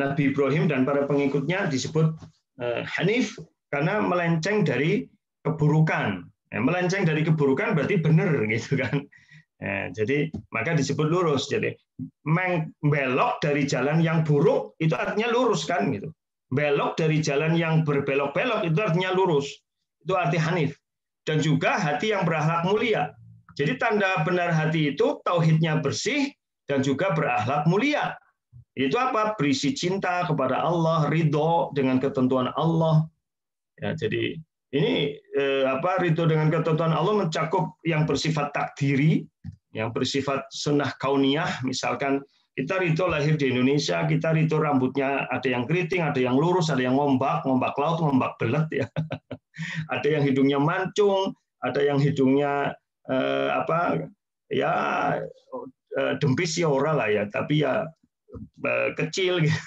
Nabi Ibrahim dan para pengikutnya disebut hanif karena melenceng dari keburukan. Melenceng dari keburukan berarti benar, gitu kan. Jadi maka disebut lurus. Jadi belok dari jalan yang buruk itu artinya lurus kan gitu. Belok dari jalan yang berbelok-belok itu artinya lurus. Itu arti hanif. Dan juga hati yang berakhlak mulia. Jadi tanda benar hati itu tauhidnya bersih dan juga berakhlak mulia. Itu apa? Berisi cinta kepada Allah, ridho dengan ketentuan Allah. Ya, jadi ini ridho dengan ketentuan Allah mencakup yang bersifat takdiri, yang bersifat sunnah kauniyah, misalkan kita ridho lahir di Indonesia, kita ridho rambutnya ada yang keriting, ada yang lurus, ada yang ngombak laut, ngombak belet ya. Ada yang hidungnya mancung, ada yang hidungnya dempis ya ora lah ya, tapi ya kecil gitu.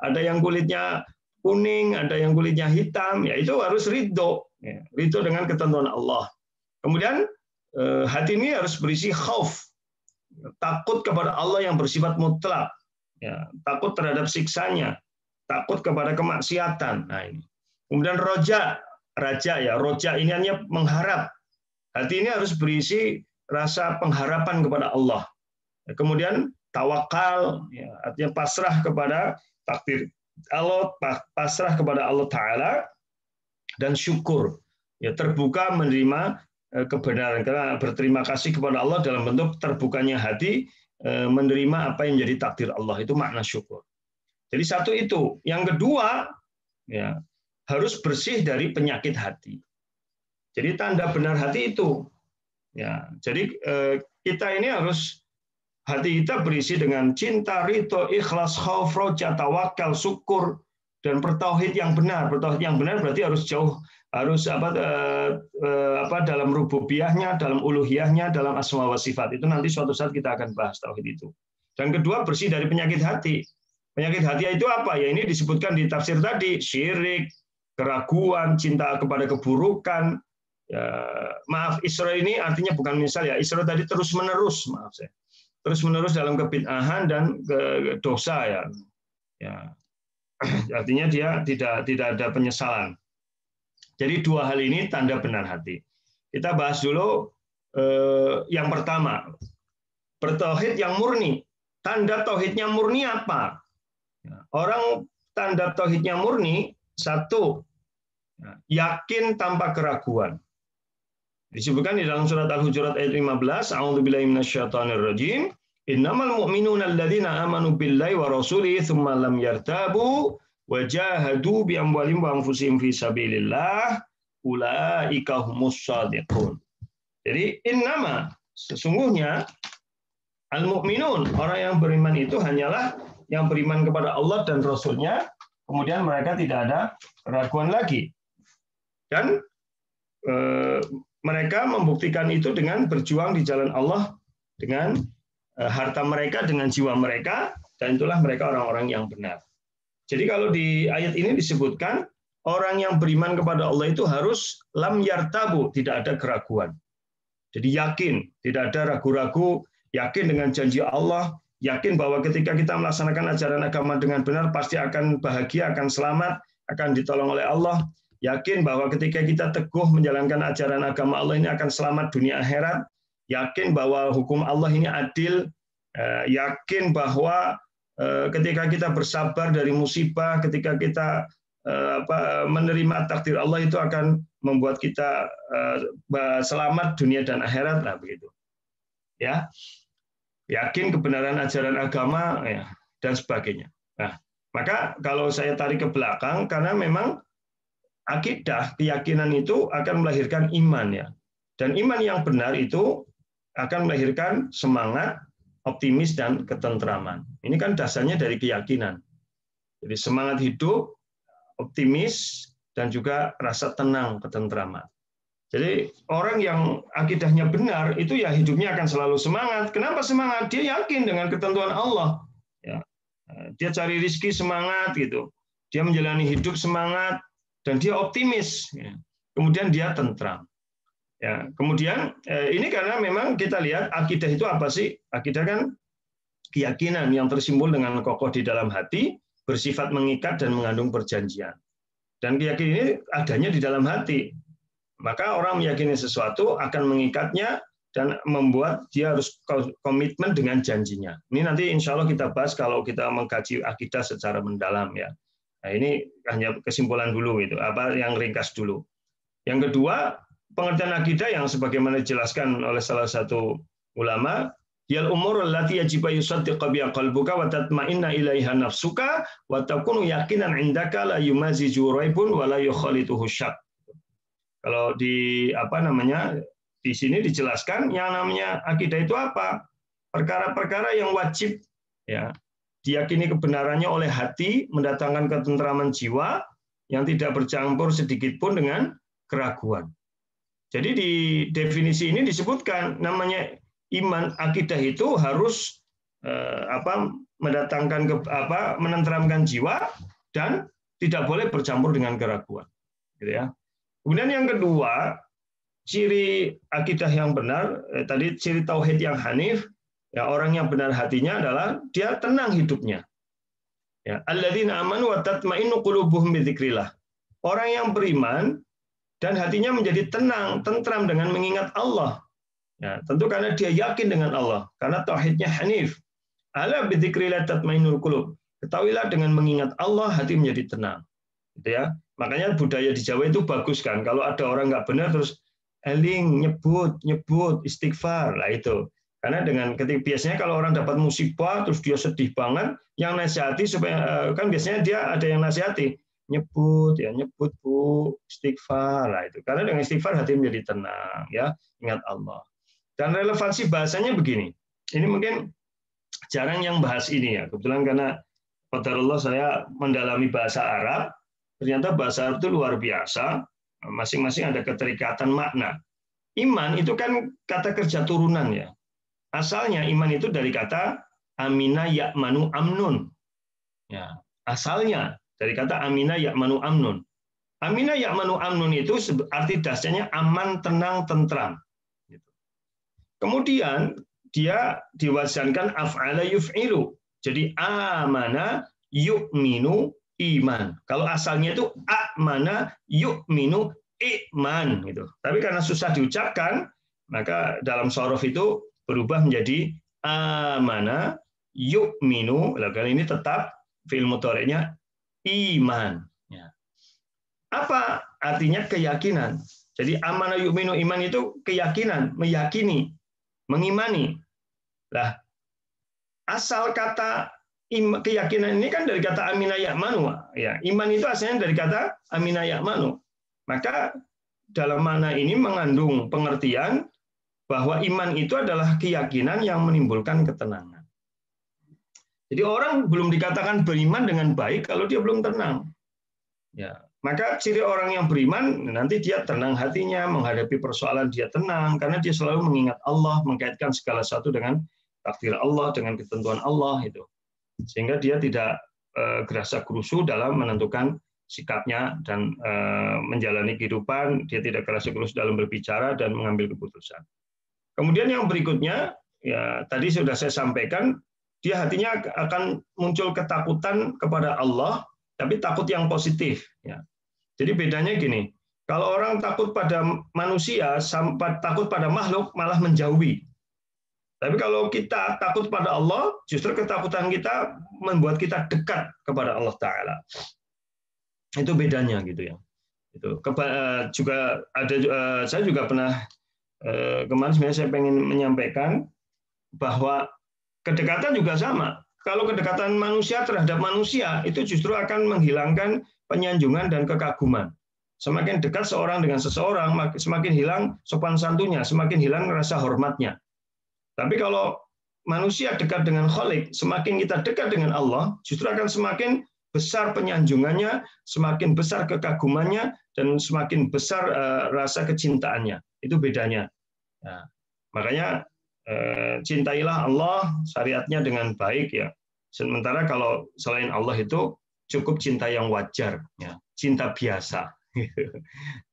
Ada yang kulitnya kuning, ada yang kulitnya hitam, ya itu harus ridho, ya. Ridho dengan ketentuan Allah. Kemudian hati ini harus berisi khauf, takut kepada Allah yang bersifat mutlak, ya, takut terhadap siksanya, takut kepada kemaksiatan. Nah ini. Kemudian roja ini hanya mengharap. Hati ini harus berisi rasa pengharapan kepada Allah. Kemudian tawakal, ya, artinya pasrah kepada takdir Allah, pasrah kepada Allah Ta'ala, dan syukur, ya, terbuka menerima kebenaran, karena berterima kasih kepada Allah dalam bentuk terbukanya hati menerima apa yang menjadi takdir Allah. Itu makna syukur. Jadi satu itu. Yang kedua, ya, harus bersih dari penyakit hati. Jadi tanda benar hati itu, ya, jadi kita ini harus hati kita berisi dengan cinta, ridho, ikhlas, khauf, roja, tawakal, syukur, dan bertauhid yang benar. Bertauhid yang benar berarti harus dalam rububiyahnya, dalam uluhiyahnya, dalam asma wa sifat. Itu nanti suatu saat kita akan bahas tauhid itu. Dan kedua, bersih dari penyakit hati. Penyakit hati itu apa? Ya ini disebutkan di tafsir tadi, syirik, keraguan, cinta kepada keburukan. Ya, maaf, Isra ini artinya bukan misal ya. Isra tadi terus-menerus, maaf saya. Terus-menerus dalam kebid'ahan dan dosa ya. Ya. Artinya dia tidak ada penyesalan. Jadi dua hal ini tanda benar hati. Kita bahas dulu yang pertama, bertauhid yang murni. Tanda tauhidnya murni apa? Orang tanda tauhidnya murni, satu, yakin tanpa keraguan. Disebutkan di dalam surat Al-Hujurat ayat 15, A'udzubillahi minasyaitonirrajim, innamal mu'minuna alladzina amanu billahi wa rasulihi tsumma lam yartabu wa jahadu bi amwalihim wa anfusihim fi sabilillah ulaika humus shadiqun. Jadi innama, sesungguhnya al-mu'minun, orang yang beriman itu hanyalah yang beriman kepada Allah dan Rasul-Nya, kemudian mereka tidak ada keraguan lagi. Dan mereka membuktikan itu dengan berjuang di jalan Allah dengan harta mereka, dengan jiwa mereka, dan itulah mereka orang-orang yang benar. Jadi kalau di ayat ini disebutkan orang yang beriman kepada Allah itu harus lam yartabu, tidak ada keraguan. Jadi yakin, tidak ada ragu-ragu, yakin dengan janji Allah, yakin bahwa ketika kita melaksanakan ajaran agama dengan benar pasti akan bahagia, akan selamat, akan ditolong oleh Allah. Yakin bahwa ketika kita teguh menjalankan ajaran agama Allah ini akan selamat dunia akhirat. Yakin bahwa hukum Allah ini adil. Yakin bahwa ketika kita bersabar dari musibah, ketika kita menerima takdir Allah itu akan membuat kita selamat dunia dan akhirat lah begitu. Ya. Yakin kebenaran ajaran agama ya, dan sebagainya. Nah, maka kalau saya tarik ke belakang karena memang akidah, keyakinan itu akan melahirkan iman ya. Dan iman yang benar itu akan melahirkan semangat, optimis, dan ketentraman. Ini kan dasarnya dari keyakinan. Jadi semangat hidup, optimis, dan juga rasa tenang, ketentraman. Jadi orang yang akidahnya benar itu ya hidupnya akan selalu semangat. Kenapa semangat? Dia yakin dengan ketentuan Allah. Ya. dia cari rezeki semangat gitu, dia menjalani hidup semangat dan dia optimis, ya. Kemudian dia tentram. Ya, kemudian ini karena memang kita lihat akidah itu apa sih? Akidah kan keyakinan yang tersimbol dengan kokoh di dalam hati, bersifat mengikat dan mengandung perjanjian. Dan keyakinan ini adanya di dalam hati. Maka orang meyakini sesuatu akan mengikatnya dan membuat dia harus komitmen dengan janjinya. Ini nanti insya Allah kita bahas kalau kita mengkaji akidah secara mendalam ya. Nah, ini hanya kesimpulan dulu itu, apa yang ringkas dulu. Yang kedua, pengertian akidah yang sebagaimana dijelaskan oleh salah satu ulama, yal umur allati yajibu yusaddiqa biha qalbuka wa tatma'inna ilaiha nafsuka wa takunu yaqinan indaka la yumaziju raibun wa la yukhalituhu syak. Kalau di di sini dijelaskan yang namanya akidah itu apa? Perkara-perkara yang wajib ya diyakini kebenarannya oleh hati, mendatangkan ketentraman jiwa yang tidak bercampur sedikit pun dengan keraguan. Jadi di definisi ini disebutkan namanya iman, akidah itu harus menenteramkan jiwa dan tidak boleh bercampur dengan keraguan, gitu ya. Kemudian yang kedua, ciri akidah yang benar, tadi ciri tauhid yang hanif, ya orang yang benar hatinya adalah dia tenang hidupnya. Ya, alladzina amanu wa tatma'innu qulubuhum bidzikrillah. Orang yang beriman dan hatinya menjadi tenang, tentram dengan mengingat Allah. Ya, tentu karena dia yakin dengan Allah, karena tauhidnya hanif. Ala bidzikrillah tatmainnul qulub. Ketahuilah dengan mengingat Allah hati menjadi tenang. Gitu ya. Makanya budaya di Jawa itu bagus kan. Kalau ada orang nggak benar terus eling, nyebut, istighfar lah itu. Karena dengan biasanya kalau orang dapat musibah terus dia sedih banget, yang nasihati supaya kan biasanya dia ada yang nasihati, nyebut Bu, istighfar lah itu. Karena dengan istighfar hati menjadi tenang ya, ingat Allah. Dan relevansi bahasanya begini. Ini mungkin jarang yang bahas ini ya. Kebetulan karena qadarullah saya mendalami bahasa Arab, ternyata bahasa Arab itu luar biasa. Masing-masing ada keterikatan makna. Iman itu kan kata kerja turunan ya. Asalnya iman itu dari kata amina ya'manu amnun. Ya, asalnya dari kata amina ya'manu amnun. Amina ya'manu amnun itu arti dasarnya aman, tenang, tentram. Kemudian dia diwasankan af'ala yuf'ilu. Jadi amana yu'minu iman. Kalau asalnya itu amana yu'minu iman gitu. Tapi karena susah diucapkan, maka dalam shorof itu berubah menjadi amana yu'minu. Kali ini tetap fi'il mudhari'nya iman. Ya. Apa artinya keyakinan? Jadi amana yu'minu iman itu keyakinan, meyakini, mengimani. Lah, asal kata keyakinan ini kan dari kata amina ya'manu. Ya, iman itu asalnya dari kata amina ya'manu. Maka dalam makna ini mengandung pengertian bahwa iman itu adalah keyakinan yang menimbulkan ketenangan. Jadi orang belum dikatakan beriman dengan baik kalau dia belum tenang. Ya, maka ciri orang yang beriman nanti dia tenang hatinya, menghadapi persoalan dia tenang karena dia selalu mengingat Allah, mengkaitkan segala sesuatu dengan takdir Allah, dengan ketentuan Allah itu. Sehingga dia tidak gerasa gerusu dalam menentukan sikapnya dan menjalani kehidupan, dia tidak gerasa gerusu dalam berbicara dan mengambil keputusan. Kemudian yang berikutnya, ya tadi sudah saya sampaikan, dia hatinya akan muncul ketakutan kepada Allah, tapi takut yang positif. Ya. Jadi bedanya gini, kalau orang takut pada manusia, sampai takut pada makhluk, malah menjauhi. Tapi kalau kita takut pada Allah, justru ketakutan kita membuat kita dekat kepada Allah Ta'ala. Itu bedanya gitu ya. Itu juga ada, saya juga pernah kemarin sebenarnya saya pengen menyampaikan bahwa kedekatan juga sama. Kalau kedekatan manusia terhadap manusia itu justru akan menghilangkan penyanjungan dan kekaguman. Semakin dekat seorang dengan seseorang, semakin hilang sopan santunnya, semakin hilang rasa hormatnya. Tapi kalau manusia dekat dengan Khalik, semakin kita dekat dengan Allah, justru akan semakin besar penyanjungannya, semakin besar kekagumannya, dan semakin besar rasa kecintaannya. Itu bedanya. Nah, makanya cintailah Allah syariatnya dengan baik ya. Sementara kalau selain Allah itu cukup cinta yang wajar, ya, cinta biasa.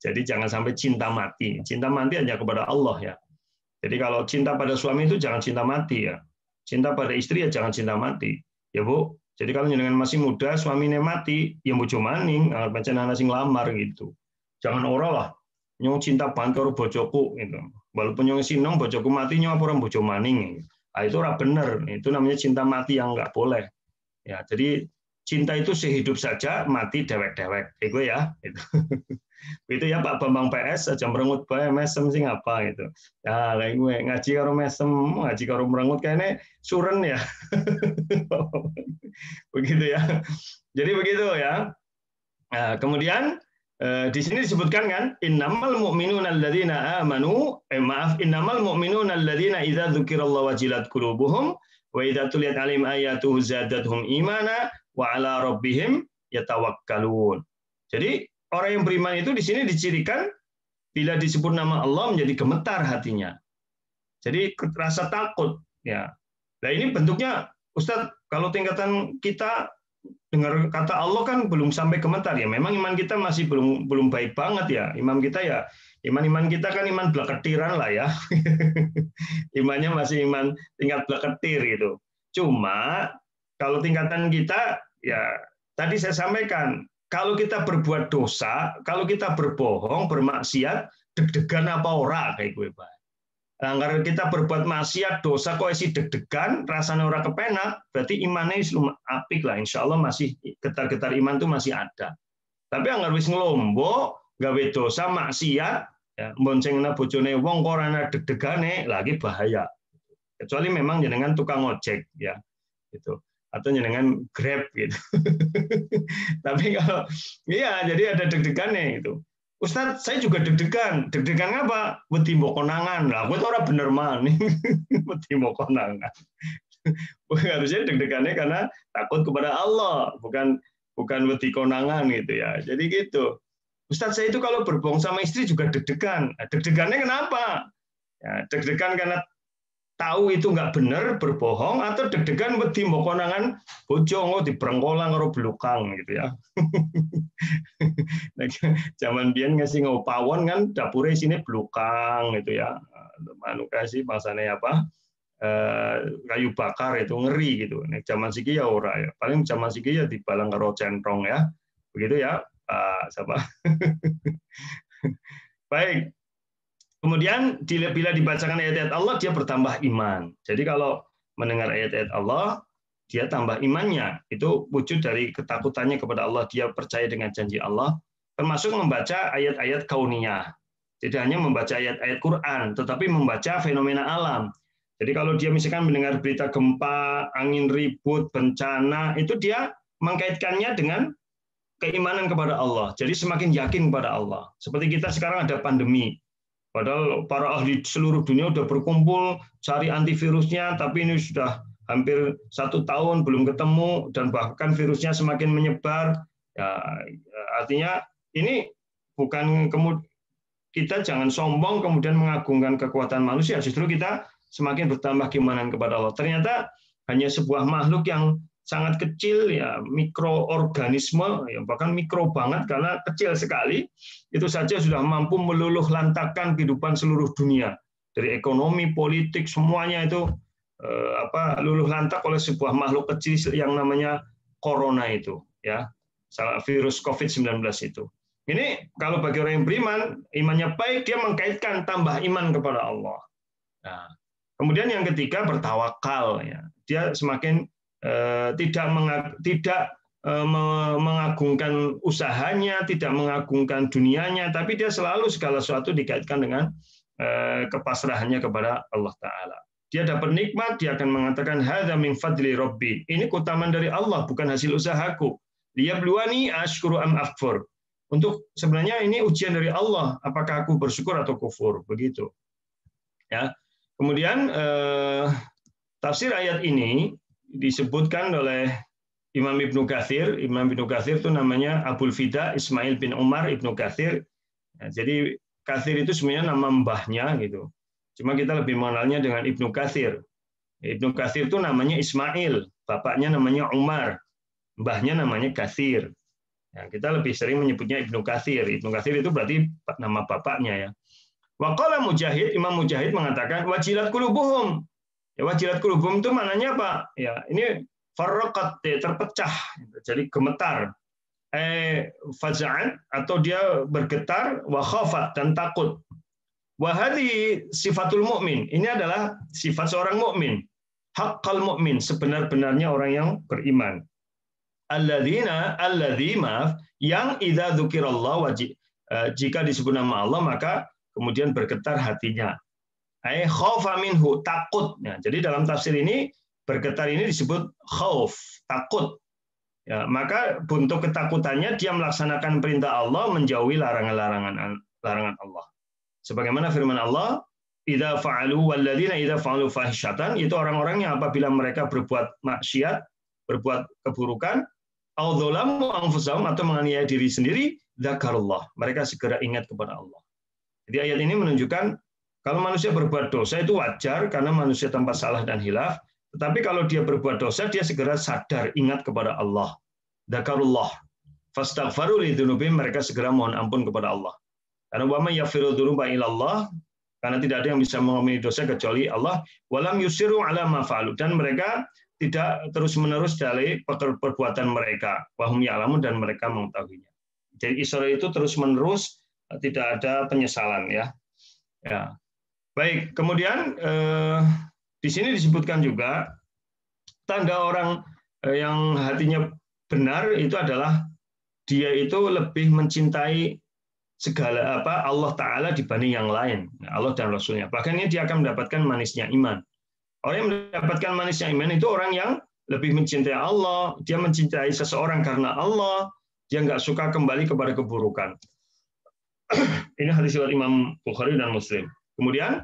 Jadi jangan sampai cinta mati. Cinta mati hanya kepada Allah ya. Jadi kalau cinta pada suami itu jangan cinta mati ya. Cinta pada istri ya jangan cinta mati. Ya Bu. Jadi kalau dengan masih muda suaminya mati, ya bojo maning, pancen ana sing lamar gitu. Jangan ora lah. Nyong cinta banget karo bojoku gitu. Walaupun nyong sinong bojoku mati nyong apa orang bojo maning. Nah, itu ora bener. Itu namanya cinta mati yang nggak boleh. Ya, jadi cinta itu sehidup saja, mati dewek-dewek. Itu ya. Itu. Itu ya Pak Bambang PS aja merengut bae mesem sing apa gitu. Ya, lha gue ngaji karo mesem, ngaji karo merengut kayaknya suren ya. Begitu ya. Jadi begitu ya. Nah, kemudian di sini disebutkan kan innamal mu'minuna alladzina amanu innamal mu'minuna alladzina idza dzukirallahu wajilat qulubuhum wa idza tuliyat 'alaihim ayatuhu zadatuhum imana wa 'ala rabbihim yatawakkalun. Jadi orang yang beriman itu di sini dicirikan bila disebut nama Allah menjadi gemetar hatinya. Jadi rasa takut ya. Nah ini bentuknya Ustadz kalau tingkatan kita dengar kata Allah kan belum sampai gemetar ya. Memang iman kita masih belum baik banget ya. Iman kita kita kan iman bleketiran lah ya. Imannya masih iman tingkat bleketir gitu. Cuma kalau tingkatan kita ya tadi saya sampaikan kalau kita berbuat dosa, kalau kita berbohong, bermaksiat, deg-degan apa ora kayak gue Pak. Nah, kalau kita berbuat maksiat, dosa kok isi deg-degan, rasanya ora kepenak, berarti imannya apik lah. Insya Allah masih getar-getar iman itu masih ada. Tapi anggar wis ngelombok, gawe dosa maksiat, ya, boncengna bojone wong kok ora deg-degane, lagi bahaya. Kecuali memang jenengan tukang ojek ya. Gitu. Atau jenengan Grab gitu. Tapi kalau iya jadi ada deg-degannya itu. Ustadz, saya juga deg-degan. Deg-degan apa? Wedi mbok konangan. Lah, kowe ora bener maning. Wedi mbok konangan. Harusnya deg-degannya karena takut kepada Allah, bukan wedi konangan gitu ya. Jadi gitu. Ustadz, saya itu kalau berbohong sama istri juga deg-degan. Nah, deg-degannya kenapa? Ya, deg-degan karena tahu itu nggak benar berbohong atau deg-degan wedi mbok konangan bojo engko dibrengkolang karo belukang gitu ya. Zaman biyen ngasih ngopawon kan dapure isine belukang gitu ya. Anu kasih masane apa? Kayu bakar itu ngeri gitu. Nek zaman siki ya ora ya. Paling zaman siki ya dibalang karo centrong ya. Begitu ya. Siapa? Baik. Kemudian bila dibacakan ayat-ayat Allah, dia bertambah iman. Jadi kalau mendengar ayat-ayat Allah, dia tambah imannya. Itu wujud dari ketakutannya kepada Allah. Dia percaya dengan janji Allah, termasuk membaca ayat-ayat kauniyah. Tidak hanya membaca ayat-ayat Quran, tetapi membaca fenomena alam. Jadi kalau dia misalkan mendengar berita gempa, angin ribut, bencana, itu dia mengkaitkannya dengan keimanan kepada Allah. Jadi semakin yakin kepada Allah. Seperti kita sekarang ada pandemi. Padahal para ahli seluruh dunia sudah berkumpul cari antivirusnya, tapi ini sudah hampir 1 tahun belum ketemu dan bahkan virusnya semakin menyebar. Ya, artinya ini bukan kita jangan sombong kemudian mengagungkan kekuatan manusia. Justru kita semakin bertambah keimanan kepada Allah. Ternyata hanya sebuah makhluk yang sangat kecil ya, mikroorganisme ya, bahkan mikro banget karena kecil sekali, itu saja sudah mampu meluluh lantakkan kehidupan seluruh dunia, dari ekonomi, politik, semuanya itu luluh lantak oleh sebuah makhluk kecil yang namanya corona itu ya, virus COVID-19 itu. Ini kalau bagi orang yang beriman, imannya baik, dia mengkaitkan tambah iman kepada Allah. Nah, kemudian yang ketiga bertawakal ya, dia semakin tidak mengagungkan usahanya, tidak mengagungkan dunianya, tapi dia selalu segala sesuatu dikaitkan dengan kepasrahannya kepada Allah Ta'ala. Dia dapat nikmat, dia akan mengatakan hadza min fadli rabbi. Ini keutamaan dari Allah, bukan hasil usahaku. Liyabluwani ashkuru am akfur. Untuk sebenarnya ini ujian dari Allah, apakah aku bersyukur atau kufur, begitu. Ya. Kemudian tafsir ayat ini disebutkan oleh Imam Ibnu Katsir. Imam Ibnu Katsir itu namanya Abul Fida Ismail bin Umar Ibnu Katsir. Nah, jadi Katsir itu sebenarnya nama mbahnya gitu. Cuma kita lebih mengenalnya dengan Ibnu Katsir. Ibnu Katsir itu namanya Ismail, bapaknya namanya Umar, mbahnya namanya Katsir. Ya, kita lebih sering menyebutnya Ibnu Katsir. Ibnu Katsir itu berarti nama bapaknya ya. Wa qala Mujahid, Imam Mujahid mengatakan wajilat qulubuhum. Ya, wajilat qulubuhum itu maknanya apa? Ya, ini farraqat, terpecah, jadi gemetar. Faza'an, atau dia bergetar, wa khafat, dan takut. Wa hadhi sifatul mukmin. Ini adalah sifat seorang mukmin. Haqqal mukmin, sebenar-benarnya orang yang beriman. Alladzi maaf, yang idza dzukirallah wajib, jika disebut nama Allah maka kemudian bergetar hatinya. Ai khaufa minhu, takut. Nah, jadi dalam tafsir ini bergetar ini disebut khauf, takut. Ya, maka bentuk ketakutannya dia melaksanakan perintah Allah, menjauhi larangan Allah. Sebagaimana firman Allah, idza fa'alu walladzina idza fa'alu fahisyatan, itu orang-orang yang apabila mereka berbuat maksiat, berbuat keburukan, au dzalamu anfusahum, atau menganiaya diri sendiri, dzakarullah, mereka segera ingat kepada Allah. Jadi ayat ini menunjukkan kalau manusia berbuat dosa itu wajar karena manusia tanpa salah dan hilaf, tetapi kalau dia berbuat dosa dia segera sadar, ingat kepada Allah. Dzakarullah. Fastaghfaru lidzunubihim, mereka segera mohon ampun kepada Allah. Karena wa may yaghfiru dzunuba illallah, karena tidak ada yang bisa mengampuni dosa kecuali Allah. Walam yusiru ala ma fa'alu, dan mereka tidak terus-menerus dari perbuatan mereka. Wahum ya'lamun, dan mereka mengetahuinya. Jadi Isra itu terus-menerus, tidak ada penyesalan ya. Ya. Baik, kemudian di sini disebutkan juga tanda orang yang hatinya benar itu adalah dia itu lebih mencintai segala Allah Ta'ala dibanding yang lain, Allah dan Rasulnya. Bahkan ini dia akan mendapatkan manisnya iman. Orang yang mendapatkan manisnya iman itu orang yang lebih mencintai Allah, dia mencintai seseorang karena Allah, dia nggak suka kembali kepada keburukan. Ini hadis riwayat Imam Bukhari dan Muslim. Kemudian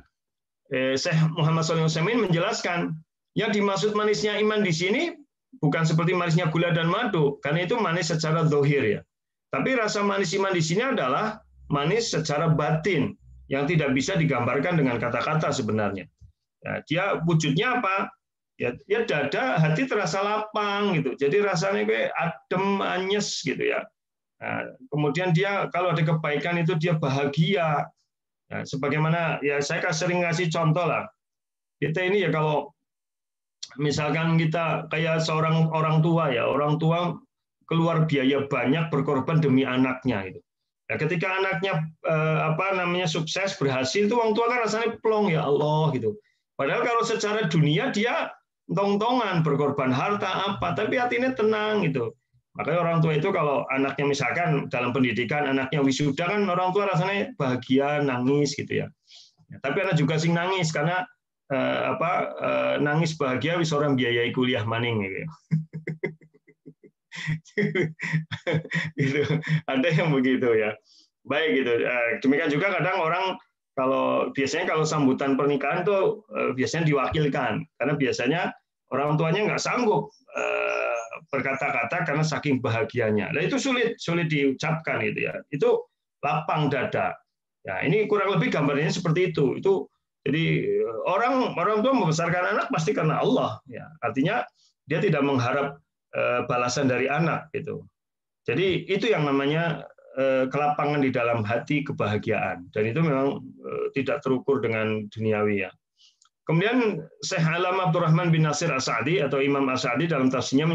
Syekh Muhammad Shalih Utsaimin menjelaskan yang dimaksud manisnya iman di sini bukan seperti manisnya gula dan madu, karena itu manis secara zahir ya. Tapi rasa manis iman di sini adalah manis secara batin yang tidak bisa digambarkan dengan kata-kata sebenarnya. Ya, dia wujudnya apa? Ya dada, hati terasa lapang gitu. Jadi rasanya kayak adem, anyes gitu ya. Nah, kemudian dia kalau ada kebaikan itu dia bahagia. Nah, sebagaimana ya saya sering ngasih contoh lah. Kita ini ya kalau misalkan kita kayak seorang orang tua ya, orang tua keluar biaya banyak berkorban demi anaknya gitu. Nah, ketika anaknya sukses berhasil itu orang tua kan rasanya plong ya Allah gitu. Padahal kalau secara dunia dia tong-tongan berkorban harta apa, tapi hatinya tenang gitu. Makanya orang tua itu kalau anaknya misalkan dalam pendidikan anaknya wisuda kan orang tua rasanya bahagia, nangis gitu ya. Tapi ada juga sing nangis karena nangis bahagia wis orang biayai kuliah maning gitu. Gitu. Ada yang begitu ya. Baik gitu. Demikian juga kadang orang biasanya kalau sambutan pernikahan tuh biasanya diwakilkan karena biasanya orang tuanya nggak sanggup berkata-kata karena saking bahagianya. Nah itu sulit diucapkan gitu ya. Itu lapang dada. Ya ini kurang lebih gambarnya seperti itu. Jadi orang tua membesarkan anak pasti karena Allah. Ya artinya dia tidak mengharap balasan dari anak gitu. Jadi itu yang namanya kelapangan di dalam hati, kebahagiaan, dan itu memang tidak terukur dengan duniawi ya. Kemudian Syekh Alam Abdurrahman bin Nasir As-Sa'di atau Imam As-Sa'di dalam tafsirnya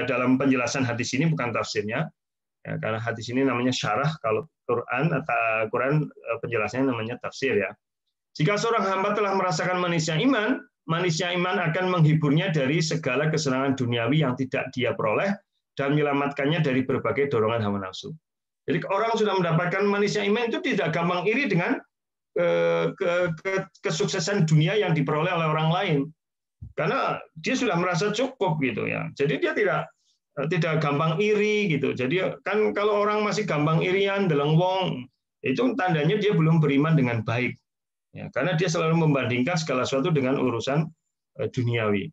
dalam penjelasan hadis ini bukan tafsirnya ya, karena hadis ini namanya syarah, kalau Quran atau Quran penjelasannya namanya tafsir ya. Jika seorang hamba telah merasakan manisnya iman akan menghiburnya dari segala kesenangan duniawi yang tidak dia peroleh dan menyelamatkannya dari berbagai dorongan hawa nafsu. Jadi orang sudah mendapatkan manisnya iman itu tidak gampang iri dengan kesuksesan dunia yang diperoleh oleh orang lain, karena dia sudah merasa cukup gitu ya. Jadi dia tidak gampang iri gitu. Jadi kan kalau orang masih gampang irian, deleng wong, itu tandanya dia belum beriman dengan baik. Ya, karena dia selalu membandingkan segala sesuatu dengan urusan duniawi.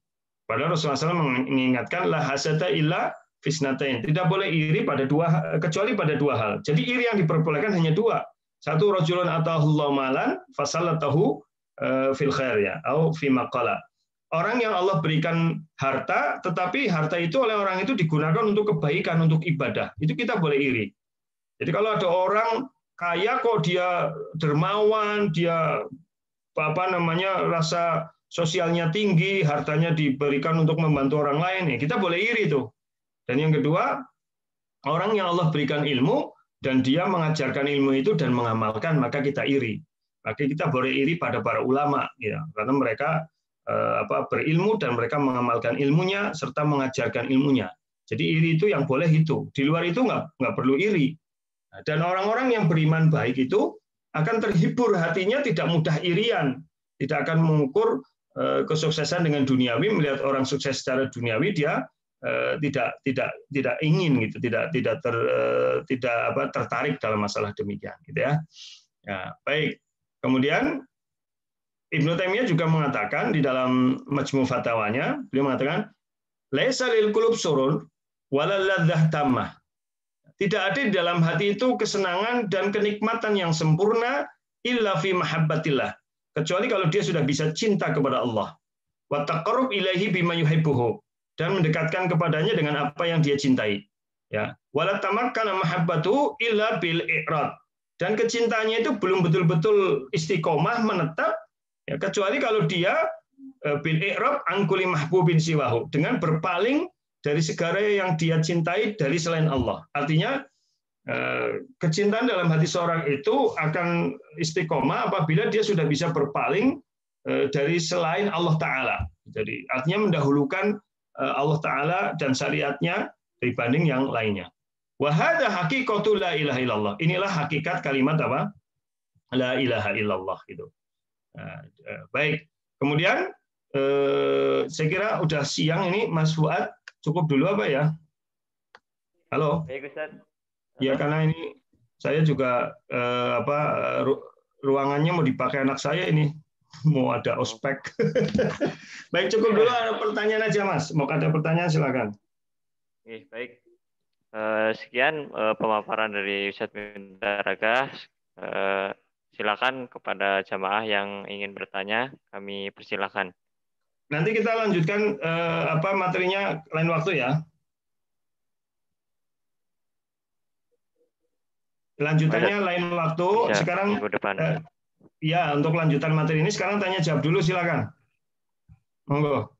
Padahal Rasulullah SAW mengingatkan la hasada illa fisnatain, tidak boleh iri kecuali pada dua hal. Jadi iri yang diperbolehkan hanya dua. Satu, rajulun atahullahu malan fasallatahu fil khair ya, atau fi maqala. orang yang Allah berikan harta, tetapi harta itu oleh orang itu digunakan untuk kebaikan, untuk ibadah. Itu kita boleh iri. Jadi kalau ada orang kaya kok dia dermawan, dia rasa sosialnya tinggi, hartanya diberikan untuk membantu orang lain, ya kita boleh iri tuh. Dan yang kedua, orang yang Allah berikan ilmu dan dia mengajarkan ilmu itu dan mengamalkan, maka kita iri. Maka kita boleh iri pada para ulama, ya, karena mereka berilmu dan mereka mengamalkan ilmunya serta mengajarkan ilmunya. Jadi iri itu yang boleh itu. Di luar itu nggak perlu iri. Dan orang-orang yang beriman baik itu akan terhibur hatinya, tidak mudah irian, tidak akan mengukur kesuksesan dengan duniawi, melihat orang sukses secara duniawi dia tidak ingin gitu, tidak tertarik dalam masalah demikian, gitu ya. Ya, baik. Kemudian Ibnu Taimiyah juga mengatakan di dalam Majmu' Fatawanya, beliau mengatakan laisa lil qulub surur wala ladzah tammah. Tidak ada di dalam hati itu kesenangan dan kenikmatan yang sempurna illa fi mahabbatillah, kecuali kalau dia sudah bisa cinta kepada Allah. Wa taqarrub ilaihi bima yuhibbuhu, dan mendekatkan kepadanya dengan apa yang dia cintai. Ya, wala tamakkana mahabbatu illa bil i'rad. Dan kecintaannya itu belum betul-betul istiqomah menetap, ya, kecuali kalau dia bil i'rad an kulli mahbubin siwahu, dengan berpaling dari segala yang dia cintai dari selain Allah. Artinya kecintaan dalam hati seorang itu akan istiqomah apabila dia sudah bisa berpaling dari selain Allah Ta'ala. Jadi artinya mendahulukan Allah Ta'ala dan syariatnya dibanding yang lainnya. Wa hadza haqiqatu la ilaha illallah. Inilah hakikat kalimat apa? La ilaha illallah gitu. Baik. Kemudian saya kira udah siang ini, Mas Fuad. Cukup dulu apa ya? Halo. Baik, Ustaz. Ya, karena ini saya juga ruangannya mau dipakai anak saya ini. Mau ada ospek. Baik, cukup dulu, ada pertanyaan aja, Mas. Mau ada pertanyaan silakan. Baik. Sekian pemaparan dari Ustaz Mintaraga. Silakan kepada jamaah yang ingin bertanya, kami persilakan. Nanti kita lanjutkan materinya lain waktu ya. Lanjutannya lain waktu. Bisa, sekarang minggu depan. Ya, untuk lanjutan materi ini sekarang tanya jawab dulu, silakan. Monggo.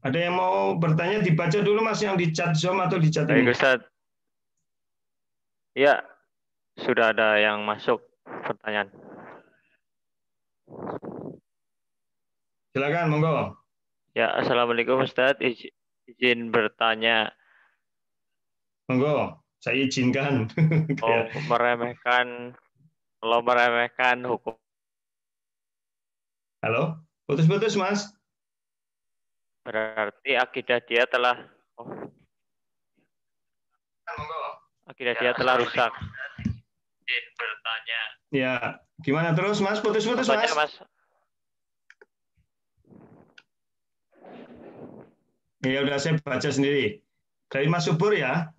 Ada yang mau bertanya, dibaca dulu Mas yang di chat Zoom atau di chat ini. Baik, Ustaz. Ya, sudah ada yang masuk pertanyaan. Silakan, monggo. Ya, Assalamualaikum Ustaz, izin bertanya. Monggo, saya izinkan. Kalau meremehkan hukum. Halo, putus-putus Mas. Berarti akidah dia telah rusak. Izin bertanya. Ya, gimana terus Mas? Putus-putus Mas. Ya udah, saya baca sendiri. Dari Mas Subur ya.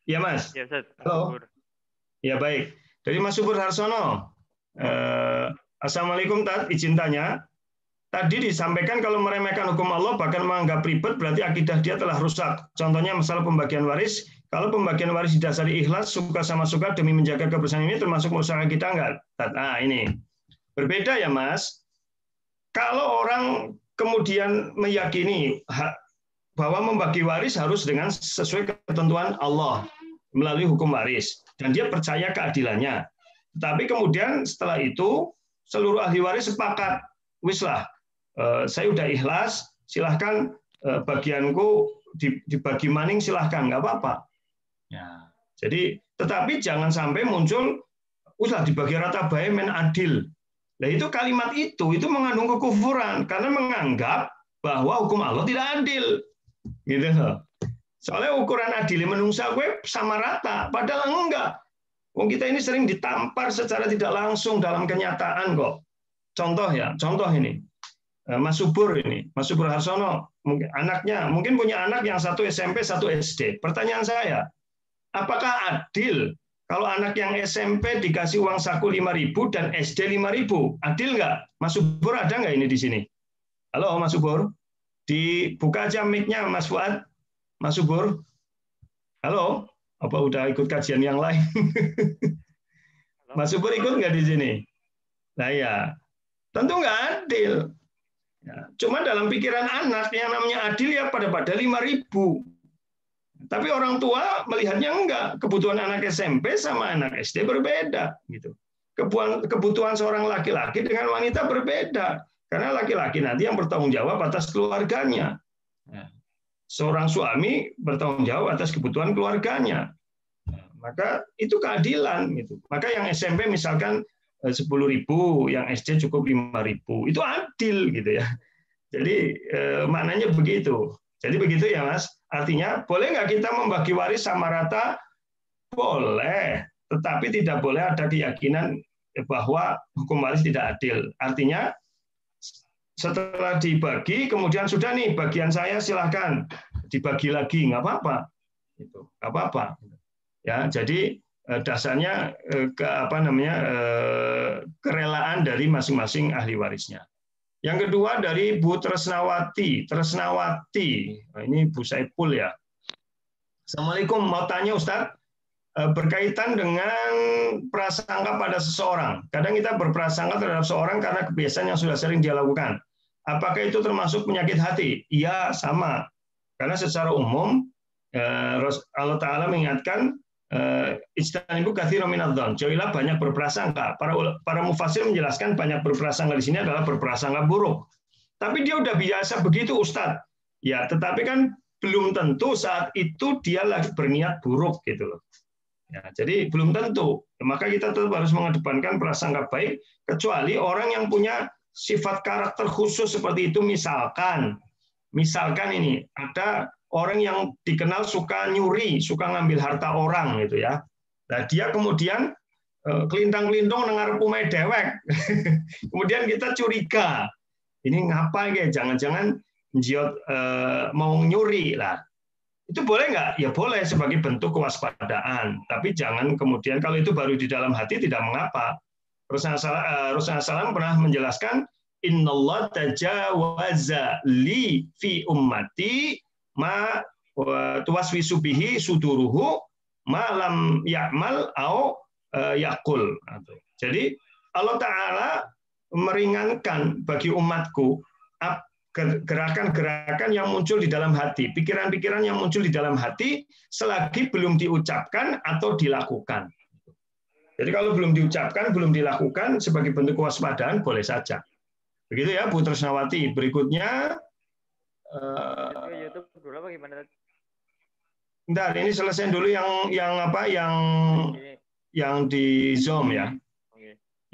Ya Mas. Ya, Ustaz. Halo. Subur. Ya baik. Dari Mas Subur Harsono. Assalamualaikum, Tat. Izin tanya. Tadi disampaikan kalau meremehkan hukum Allah bahkan menganggap ribet berarti akidah dia telah rusak. Contohnya masalah pembagian waris. Kalau pembagian waris didasari ikhlas, suka sama suka demi menjaga kebersihan, ini termasuk merusak akidah enggak? Nah ini. Berbeda ya Mas. Kalau orang kemudian meyakini bahwa membagi waris harus dengan sesuai ketentuan Allah melalui hukum waris, dan dia percaya keadilannya. Tapi kemudian setelah itu seluruh ahli waris sepakat, wislah, saya udah ikhlas, silahkan bagianku dibagi maning, silahkan, nggak apa-apa. Ya. Jadi, tetapi jangan sampai muncul, wislah dibagi rata baik men adil. Nah itu kalimat itu mengandung kekufuran karena menganggap bahwa hukum Allah tidak adil, gitu. Soalnya ukuran adil menungsa gue sama rata, padahal enggak. Wong kita ini sering ditampar secara tidak langsung dalam kenyataan kok. Contoh ini, Mas Subur Harsono, mungkin punya anak yang satu SMP, satu SD. Pertanyaan saya, apakah adil kalau anak yang SMP dikasih uang saku 5.000 dan SD 5.000? Adil nggak? Mas Subur ada nggak ini di sini? Halo Mas Subur, dibuka aja mic-nya Mas Fuad, Mas Subur. Halo, apa udah ikut kajian yang lain? Mas Subur ikut nggak di sini? Nah ya, tentu nggak adil. Ya, cuma dalam pikiran anak yang namanya adil ya pada 5.000. Tapi orang tua melihatnya enggak. Kebutuhan anak SMP sama anak SD berbeda. Gitu. Kebutuhan seorang laki-laki dengan wanita berbeda. Karena laki-laki nanti yang bertanggung jawab atas keluarganya. Seorang suami bertanggung jawab atas kebutuhan keluarganya. Maka itu keadilan. Gitu. Maka yang SMP misalkan 10.000, yang SD cukup 5.000. Itu adil gitu ya. Jadi maknanya begitu. Jadi begitu ya Mas. Artinya boleh nggak kita membagi waris sama rata? Boleh. Tetapi tidak boleh ada keyakinan bahwa hukum waris tidak adil. Artinya setelah dibagi, kemudian sudah nih bagian saya silahkan dibagi lagi, nggak apa-apa. Itu nggak apa-apa. Ya, jadi dasarnya kerelaan dari masing-masing ahli warisnya. Yang kedua dari Bu Tresnawati. Nah, ini Bu Saipul ya. Assalamualaikum, mau tanya Ustadz, berkaitan dengan prasangka pada seseorang. Kadang kita berprasangka terhadap seorang karena kebiasaan yang sudah sering dia lakukan. Apakah itu termasuk penyakit hati? Iya, sama. Karena secara umum Allah Ta'ala mengingatkan Ijtanibu katsiran minadh-dhon. Jauhilah banyak berprasangka. Para mufasir menjelaskan banyak berprasangka di sini adalah berprasangka buruk. Tapi dia udah biasa begitu Ustadz. Ya, tetapi kan belum tentu saat itu dia lagi berniat buruk gitu loh. Ya, jadi belum tentu. Maka kita tetap harus mengedepankan prasangka baik kecuali orang yang punya sifat karakter khusus seperti itu, misalkan ini ada orang yang dikenal suka nyuri, suka ngambil harta orang gitu ya. Nah, dia kemudian kelintang-kelintong dengar pumai dewek. Kemudian kita curiga. Ini ngapa ya? Jangan-jangan jiot mau nyuri lah. Itu boleh nggak? Ya boleh sebagai bentuk kewaspadaan. Tapi jangan kemudian kalau itu baru di dalam hati tidak mengapa. Rasulullah SAW pernah menjelaskan Innallaha tajawaza li fi ummati ma tuwaswisu bihi suduruhu ma lam ya'mal au yaqul. Jadi Allah Ta'ala meringankan bagi umatku gerakan-gerakan yang muncul di dalam hati, pikiran-pikiran yang muncul di dalam hati selagi belum diucapkan atau dilakukan. Jadi kalau belum diucapkan, belum dilakukan sebagai bentuk kewaspadaan boleh saja. Begitu ya Bu Tresnawati. Berikutnya YouTube dulu apa gimana? Bentar, ini selesai dulu yang di Zoom ya.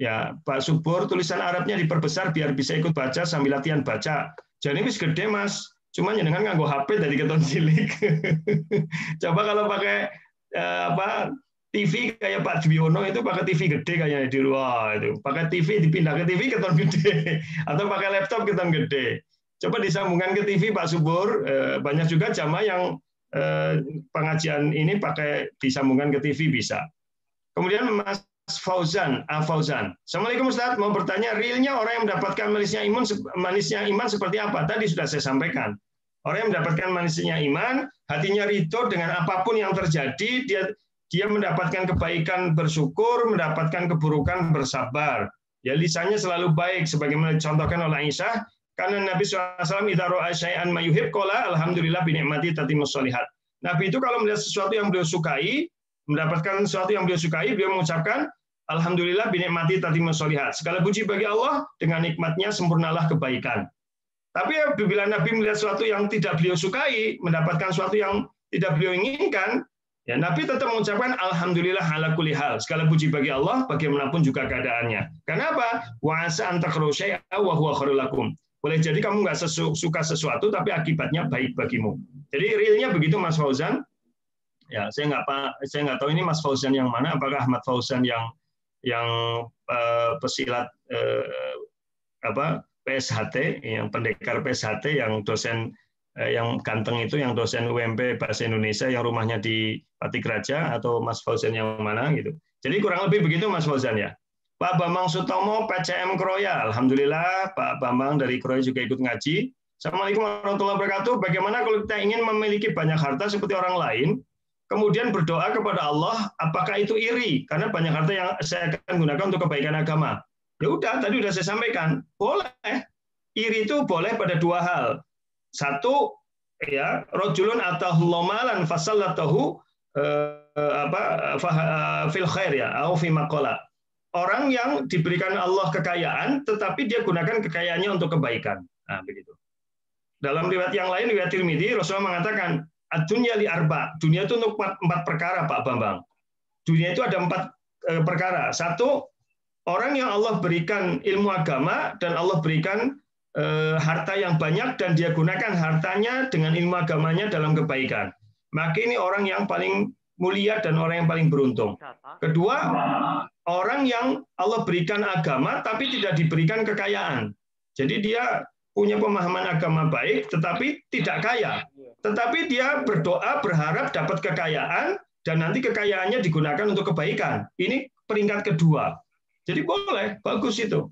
Ya, Pak Subur, tulisan Arabnya diperbesar biar bisa ikut baca sambil latihan baca. Jadi ini gede Mas, cuman dengan nganggo HP dari keton cilik. Coba kalau pakai TV kayak Pak Dwiono itu pakai TV gede kayaknya di luar itu. Pakai TV dipindah ke TV keton gede atau pakai laptop keton gede. Coba disambungkan ke TV Pak Subur, banyak juga jamaah yang pengajian ini pakai disambungkan ke TV bisa. Kemudian Mas Fauzan, Assalamualaikum Ustaz, mau bertanya, realnya orang yang mendapatkan manisnya iman seperti apa? Tadi sudah saya sampaikan. Orang yang mendapatkan manisnya iman, hatinya ridho dengan apapun yang terjadi, dia mendapatkan kebaikan bersyukur, mendapatkan keburukan bersabar. Ya lisannya selalu baik, sebagaimana dicontohkan oleh Aisyah, karena Nabi SAW idza ra'a syai'an ma yuhib qala alhamdulillah bi ni'mati tatimmus shalihat. Nabi itu kalau melihat sesuatu yang beliau sukai, mendapatkan sesuatu yang beliau sukai, beliau mengucapkan alhamdulillah bi ni'mati tatimmus shalihat. Segala puji bagi Allah, dengan nikmatnya sempurnalah kebaikan. Tapi apabila Nabi melihat sesuatu yang tidak beliau sukai, mendapatkan sesuatu yang tidak beliau inginkan, ya Nabi tetap mengucapkan alhamdulillah ala kulli hal. Segala puji bagi Allah bagaimanapun juga keadaannya. Karena apa? Wa asa an takrahu syai'an wa huwa khairul lakum. Boleh jadi kamu nggak suka sesuatu tapi akibatnya baik bagimu. Jadi realnya begitu Mas Fauzan. Ya, saya nggak tahu ini Mas Fauzan yang mana, apakah Ahmad Fauzan yang pesilat PSHT, yang pendekar PSHT, yang dosen yang ganteng itu, yang dosen UMP Bahasa Indonesia yang rumahnya di Patik Raja, atau Mas Fauzan yang mana gitu. Jadi kurang lebih begitu Mas Fauzan ya. Pak Bambang Sutomo, PCM Kroya. Alhamdulillah, Pak Bambang dari Kroya juga ikut ngaji. Assalamualaikum warahmatullahi wabarakatuh. Bagaimana kalau kita ingin memiliki banyak harta seperti orang lain, kemudian berdoa kepada Allah, apakah itu iri? Karena banyak harta yang saya akan gunakan untuk kebaikan agama. Ya udah, tadi udah saya sampaikan, boleh. Iri itu boleh pada dua hal. Satu, ya, rojulun atahullahu malan fasallatahu fil khair ya, au fi maqala. Orang yang diberikan Allah kekayaan, tetapi dia gunakan kekayaannya untuk kebaikan. Nah, begitu. Dalam riwayat yang lain, riwayat Tirmidzi, Rasulullah mengatakan, ad-dunya li arba. Dunia itu untuk empat perkara, Pak Bambang. Dunia itu ada 4 perkara. Satu, orang yang Allah berikan ilmu agama dan Allah berikan harta yang banyak dan dia gunakan hartanya dengan ilmu agamanya dalam kebaikan. Maka ini orang yang paling mulia dan orang yang paling beruntung. Kedua, orang yang Allah berikan agama tapi tidak diberikan kekayaan. Jadi dia punya pemahaman agama baik tetapi tidak kaya. Tetapi dia berdoa berharap dapat kekayaan dan nanti kekayaannya digunakan untuk kebaikan. Ini peringkat kedua. Jadi boleh, bagus itu.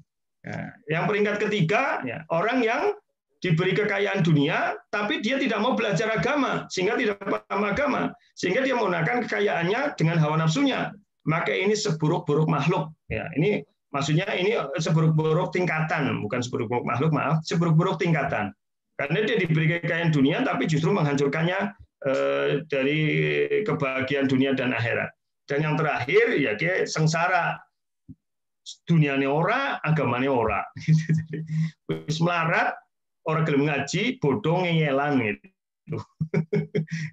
Yang peringkat ketiga, ya, orang yang diberi kekayaan dunia, tapi dia tidak mau belajar agama, sehingga tidak paham agama, sehingga dia menggunakan kekayaannya dengan hawa nafsunya. Maka ini seburuk-buruk makhluk. Ya, ini maksudnya ini seburuk-buruk tingkatan, bukan seburuk-buruk makhluk, maaf, seburuk-buruk tingkatan. Karena dia diberi kekayaan dunia, tapi justru menghancurkannya dari kebahagiaan dunia dan akhirat. Dan yang terakhir, ya dia sengsara. Duniane ora, agamane ora. Wis melarat, orang gelem ngaji, bodoh ngeyelan gitu.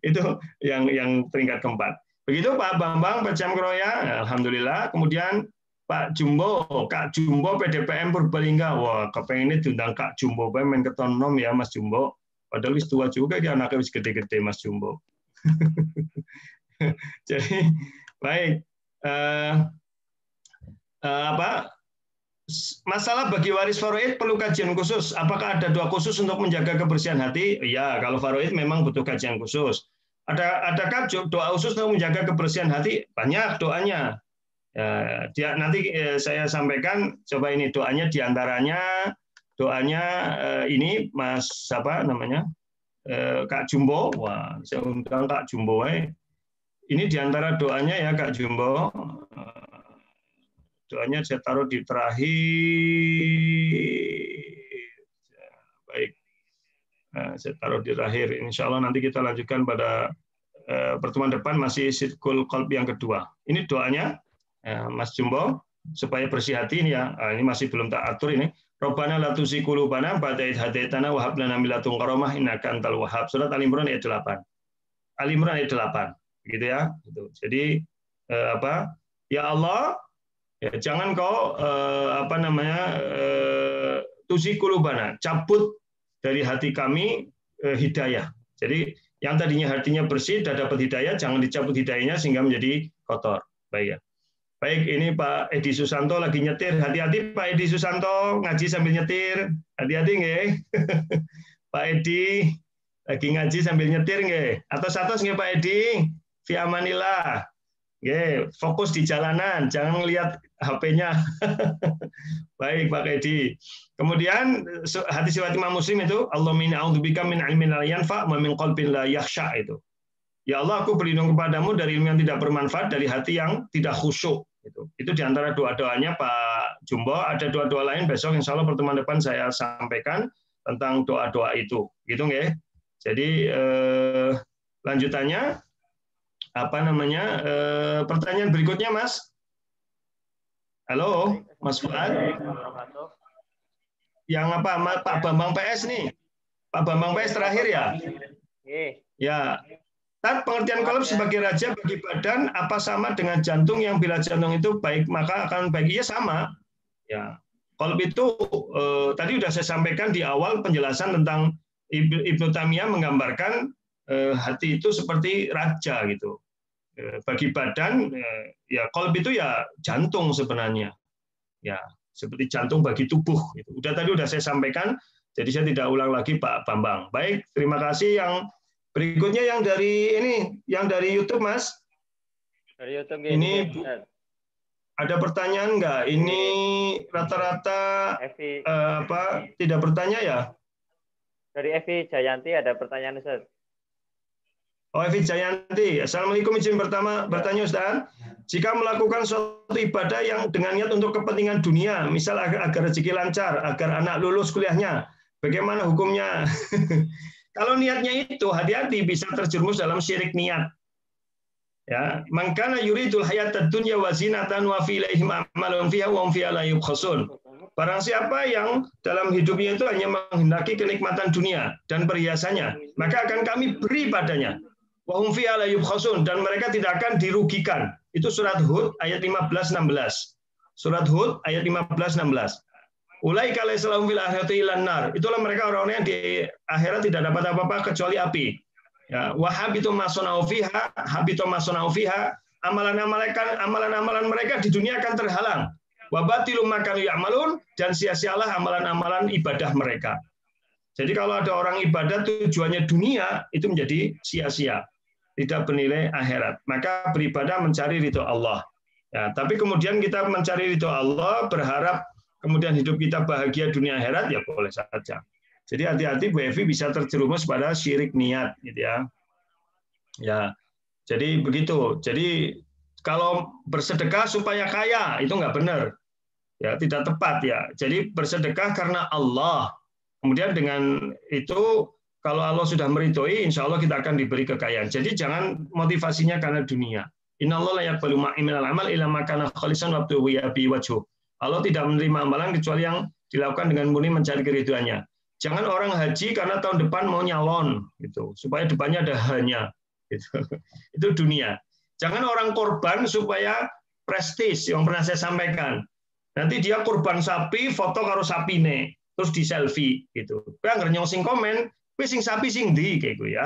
Itu yang peringkat keempat. Begitu Pak Bambang, PCM Kroya, alhamdulillah. Kemudian Pak Jumbo, Kak Jumbo PDPM Purbalingga. Wah, kepengen diundang Kak Jumbo, main keton nom ya Mas Jumbo. Padahal wis tua juga dia anaknya wis gede-gede Mas Jumbo. Jadi baik. Masalah bagi waris faraid perlu kajian khusus. Apakah ada doa khusus untuk menjaga kebersihan hati? Iya, kalau faraid memang butuh kajian khusus. Adakah doa khusus untuk menjaga kebersihan hati? Banyak doanya. Nanti saya sampaikan. Coba ini doanya diantaranya doanya ini Mas siapa namanya Kak Jumbo. Wah, saya undang Kak Jumbo. Ini diantara doanya ya Kak Jumbo. Doanya saya taruh di terakhir. Baik. Saya taruh di terakhir. Insya Allah nanti kita lanjutkan pada pertemuan depan masih Sidqul Qalb yang kedua. Ini doanya Mas Jumbo supaya bersih hati ini ya. Ini masih belum tak atur ini. Rabbana la tuzigh qulubana ba'da idh hadaitana wa hab lana min ladunka rahmah innaka antal wahhab. Surat Al-Imran ayat 8. Al-Imran ayat 8. Begitu ya. Jadi ya Allah, ya, jangan kau tuzigh qulubana, cabut dari hati kami hidayah. Jadi yang tadinya hatinya bersih sudah dapat hidayah, jangan dicabut hidayahnya sehingga menjadi kotor. Baik ya. Baik, ini Pak Edi Susanto lagi nyetir. Hati-hati Pak Edi Susanto, ngaji sambil nyetir. Hati-hati nggih. Pak Edi lagi ngaji sambil nyetir nggih. Atos-atos nggih Pak Edi. Fi amanillah. Nggih, fokus di jalanan, jangan lihat HP-nya. Baik Pak Edi. Kemudian hadis riwayat Imam Muslim itu, Allahumma inni a'udzubika min ilmin la yanfa' wa min qalbin la yakhsha itu. Ya Allah, aku berlindung kepadamu dari ilmu yang tidak bermanfaat, dari hati yang tidak khusyuk. Itu diantara doa-doanya Pak Jumbo. Ada doa-doa lain besok, insya Allah pertemuan depan saya sampaikan tentang doa-doa itu. Gitu nggih. Jadi lanjutannya pertanyaan berikutnya Mas. Halo, Mas Fuad. Yang Pak Bambang PS nih. Pak Bambang PS terakhir ya. Ya. Pengertian qalb sebagai raja bagi badan apa sama dengan jantung yang bila jantung itu baik maka akan baik? Iya sama. Ya. Qalb itu tadi sudah saya sampaikan di awal penjelasan tentang Ibnu Taimiyah menggambarkan hati itu seperti raja gitu. Bagi badan ya qalb itu ya jantung sebenarnya. Ya, seperti jantung bagi tubuh gitu. Tadi udah saya sampaikan, jadi saya tidak ulang lagi Pak Bambang. Baik, terima kasih. Yang berikutnya yang dari YouTube Mas. Dari YouTube ini Ada pertanyaan nggak? Ini rata-rata Evi, tidak bertanya ya? dari Evi Jayanti ada pertanyaan Ustaz. Oh, Evi Jayanti. Assalamualaikum, izin pertama bertanya Ustaz. Jika melakukan suatu ibadah yang dengan niat untuk kepentingan dunia, misal agar rezeki lancar, agar anak lulus kuliahnya, bagaimana hukumnya? Kalau niatnya itu, hati-hati bisa terjerumus dalam syirik niat. Ya, mangkana yuridul hayatad dunya wa zinatan wa fi ilaihim amalun fiha wa hum fiha la yubkhasun. Barang siapa yang dalam hidupnya itu hanya menghendaki kenikmatan dunia dan perhiasannya, maka akan kami beri padanya. Wa hum fiha la yubkhasun, dan mereka tidak akan dirugikan. Itu surat Hud ayat 15-16. Surat Hud ayat 15-16. Ulaika laysa lahum fil akhirati illan nar. Itulah mereka orang-orang yang di akhirat tidak dapat apa-apa kecuali api. Ya, wahabitu masonau fiha, habitu masonau fiha, amalan-amalan mereka di dunia akan terhalang. Wabatilu makanu ya'malun, dan sia-sialah amalan-amalan ibadah mereka. Jadi kalau ada orang ibadah tujuannya dunia, itu menjadi sia-sia, tidak bernilai akhirat. Maka beribadah mencari ridho Allah. Ya, tapi kemudian kita mencari ridho Allah, berharap kemudian hidup kita bahagia dunia akhirat, ya boleh saja. Jadi hati-hati Bu Evi bisa terjerumus pada syirik niat, gitu ya. Ya, jadi begitu. Jadi kalau bersedekah supaya kaya itu nggak benar, ya tidak tepat ya. Jadi bersedekah karena Allah. Kemudian dengan itu kalau Allah sudah meridhoi, insya Allah kita akan diberi kekayaan. Jadi jangan motivasinya karena dunia. Innallaha la yaqbalu minal amal illa ma kana khalisan wa bi wajhu. Allah tidak menerima amalan kecuali yang dilakukan dengan murni mencari keridhoannya. Jangan orang haji karena tahun depan mau nyalon, gitu, supaya depannya ada hanya, gitu. Itu dunia. Jangan orang korban supaya prestis, yang pernah saya sampaikan. Nanti dia korban sapi, foto karo sapine, terus di selfie, gitu. Kan nggak nyosing komen, sing sapi sing di, kayak gue ya.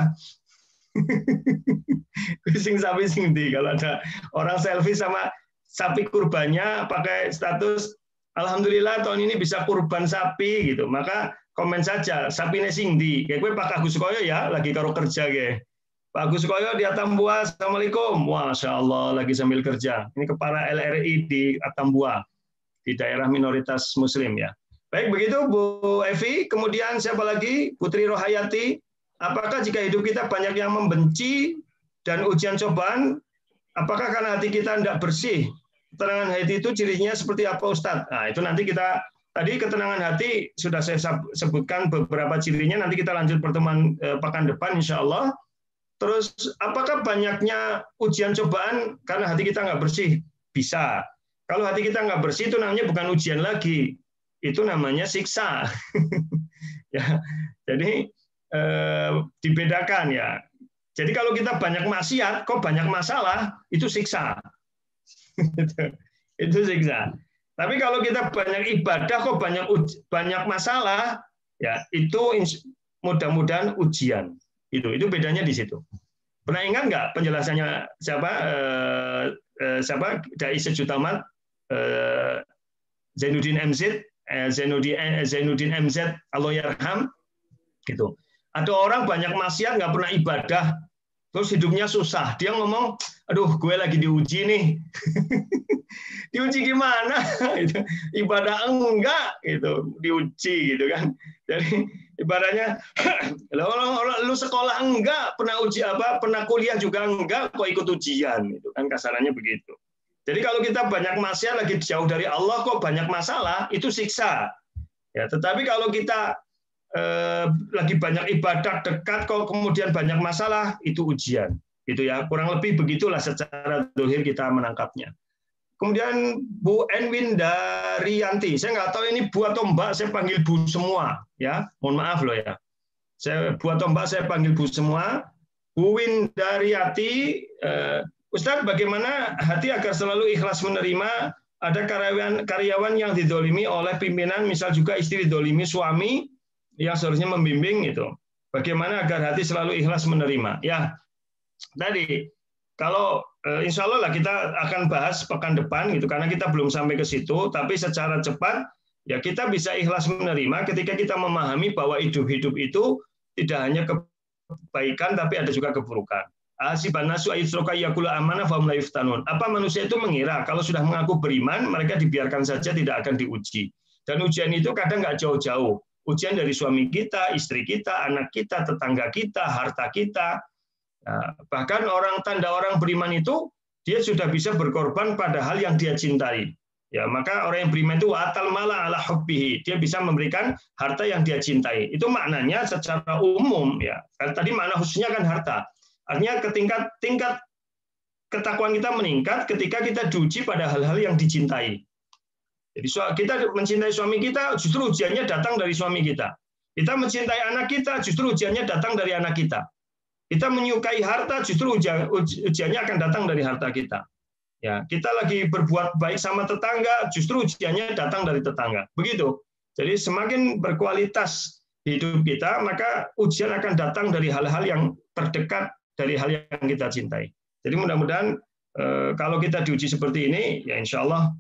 Sing sapi sing di. Kalau ada orang selfie sama sapi kurbannya pakai status alhamdulillah tahun ini bisa kurban sapi, gitu, maka komen saja sapine sing ndi. Kayak gue Pak Agus Koyo ya lagi karo kerja ge. Pak Agus Koyo di Atambua, Assalamualaikum. Masya Allah lagi sambil kerja. Ini kepala LRI di Atambua, di daerah minoritas Muslim ya. Baik begitu Bu Evi. Kemudian siapa lagi? Putri Rohayati. Apakah jika hidup kita banyak yang membenci dan ujian cobaan, apakah karena hati kita tidak bersih? Ketenangan hati itu cirinya seperti apa Ustadz? Nah itu nanti kita tadi ketenangan hati sudah saya sebutkan beberapa cirinya, nanti kita lanjut pertemuan pekan depan insya Allah. Terus apakah banyaknya ujian cobaan karena hati kita nggak bersih? Bisa. Kalau hati kita nggak bersih itu namanya bukan ujian lagi, itu namanya siksa. Ya, jadi dibedakan ya. Jadi kalau kita banyak maksiat, kok banyak masalah, itu siksa. Itu siksa. Tapi kalau kita banyak ibadah kok banyak masalah, ya itu mudah-mudahan ujian. Itu bedanya di situ. Pernah ingat nggak penjelasannya siapa Dai Sejutamat Zainuddin MZ Zainuddin MZ Allahyarham gitu. Ada orang banyak maksiat nggak pernah ibadah, terus hidupnya susah. Dia ngomong, aduh gue lagi diuji nih. Diuji gimana? Ibadah enggak gitu, diuji gitu kan. Jadi ibaratnya lu sekolah enggak, pernah uji apa, pernah kuliah juga enggak, kok ikut ujian gitu kan, kasarannya begitu. Jadi kalau kita banyak maksiat lagi jauh dari Allah kok banyak masalah, itu siksa. Ya, tetapi kalau kita lagi banyak ibadah dekat kok kemudian banyak masalah, itu ujian. Gitu ya. Kurang lebih begitulah secara zahir kita menangkapnya. Kemudian Bu Enwin Daryanti, saya nggak tahu ini Bu atau Mbak, saya panggil Bu semua, ya. Mohon maaf loh ya. Saya Bu atau Mbak, saya panggil Bu semua. Bu Windaryati, Ustadz, bagaimana hati agar selalu ikhlas menerima ada karyawan yang didolimi oleh pimpinan, misal juga istri didolimi suami yang seharusnya membimbing itu. Bagaimana agar hati selalu ikhlas menerima? Ya, tadi kalau insya Allah lah kita akan bahas pekan depan gitu, karena kita belum sampai ke situ, tapi secara cepat ya kita bisa ikhlas menerima ketika kita memahami bahwa hidup-hidup itu tidak hanya kebaikan tapi ada juga keburukan. Asibanasu ayyusroka yaqulu amanah fahum la yuftanun. Apa manusia itu mengira kalau sudah mengaku beriman, mereka dibiarkan saja tidak akan diuji. Dan ujian itu kadang nggak jauh-jauh. Ujian dari suami kita, istri kita, anak kita, tetangga kita, harta kita. Nah, bahkan tanda orang beriman itu dia sudah bisa berkorban pada hal yang dia cintai. Ya, maka orang yang beriman itu atal mala ala hubbihi. Dia bisa memberikan harta yang dia cintai. Itu maknanya secara umum ya. Tadi makna khususnya kan harta. Artinya tingkat ketakwaan kita meningkat ketika kita diuji pada hal-hal yang dicintai. Jadi kita mencintai suami kita, justru ujiannya datang dari suami kita. Kita mencintai anak kita, justru ujiannya datang dari anak kita. Kita menyukai harta, justru ujiannya akan datang dari harta kita. Ya, kita lagi berbuat baik sama tetangga, justru ujiannya datang dari tetangga. Begitu. Jadi semakin berkualitas hidup kita, maka ujian akan datang dari hal-hal yang terdekat dari hal yang kita cintai. Jadi mudah-mudahan kalau kita diuji seperti ini, ya insya Allah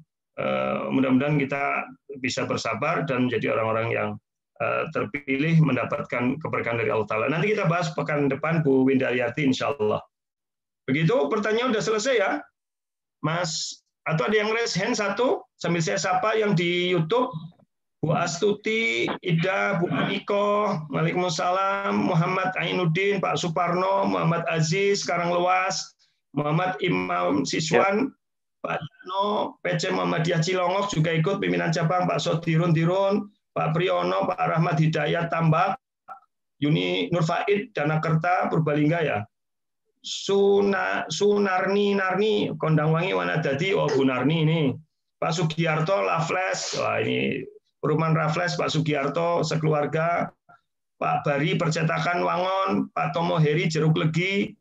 mudah-mudahan kita bisa bersabar dan menjadi orang-orang yang terpilih mendapatkan keberkahan dari Allah Ta'ala. Nanti kita bahas pekan depan Bu Windaryati insya Allah. Begitu, pertanyaan sudah selesai ya, Mas? Atau ada yang raise hand satu, sambil saya sapa yang di YouTube. Bu Astuti, Ida, Bu Aniko, Waalaikumsalam, Muhammad Ainuddin, Pak Suparno, Muhammad Aziz, Karanglewas, Muhammad Imam Siswan, Pak Dino, PC Muhammadiyah Cilongok juga ikut pimpinan cabang, Pak Sodirun Dirun, Pak Priyono, Pak Rahmat Hidayat Tambak, Yuni Nurfaid, Danakerta, Purbalingga ya. Sunarni Narni, Kondangwangi Wanadadi, oh Bu Narni ini. Pak Sugiarto, Lafles, wah ini Perumahan Raffles, Pak Sugiarto, sekeluarga, Pak Bari, Percetakan Wangon, Pak Tomo Heri, Jeruk Legi,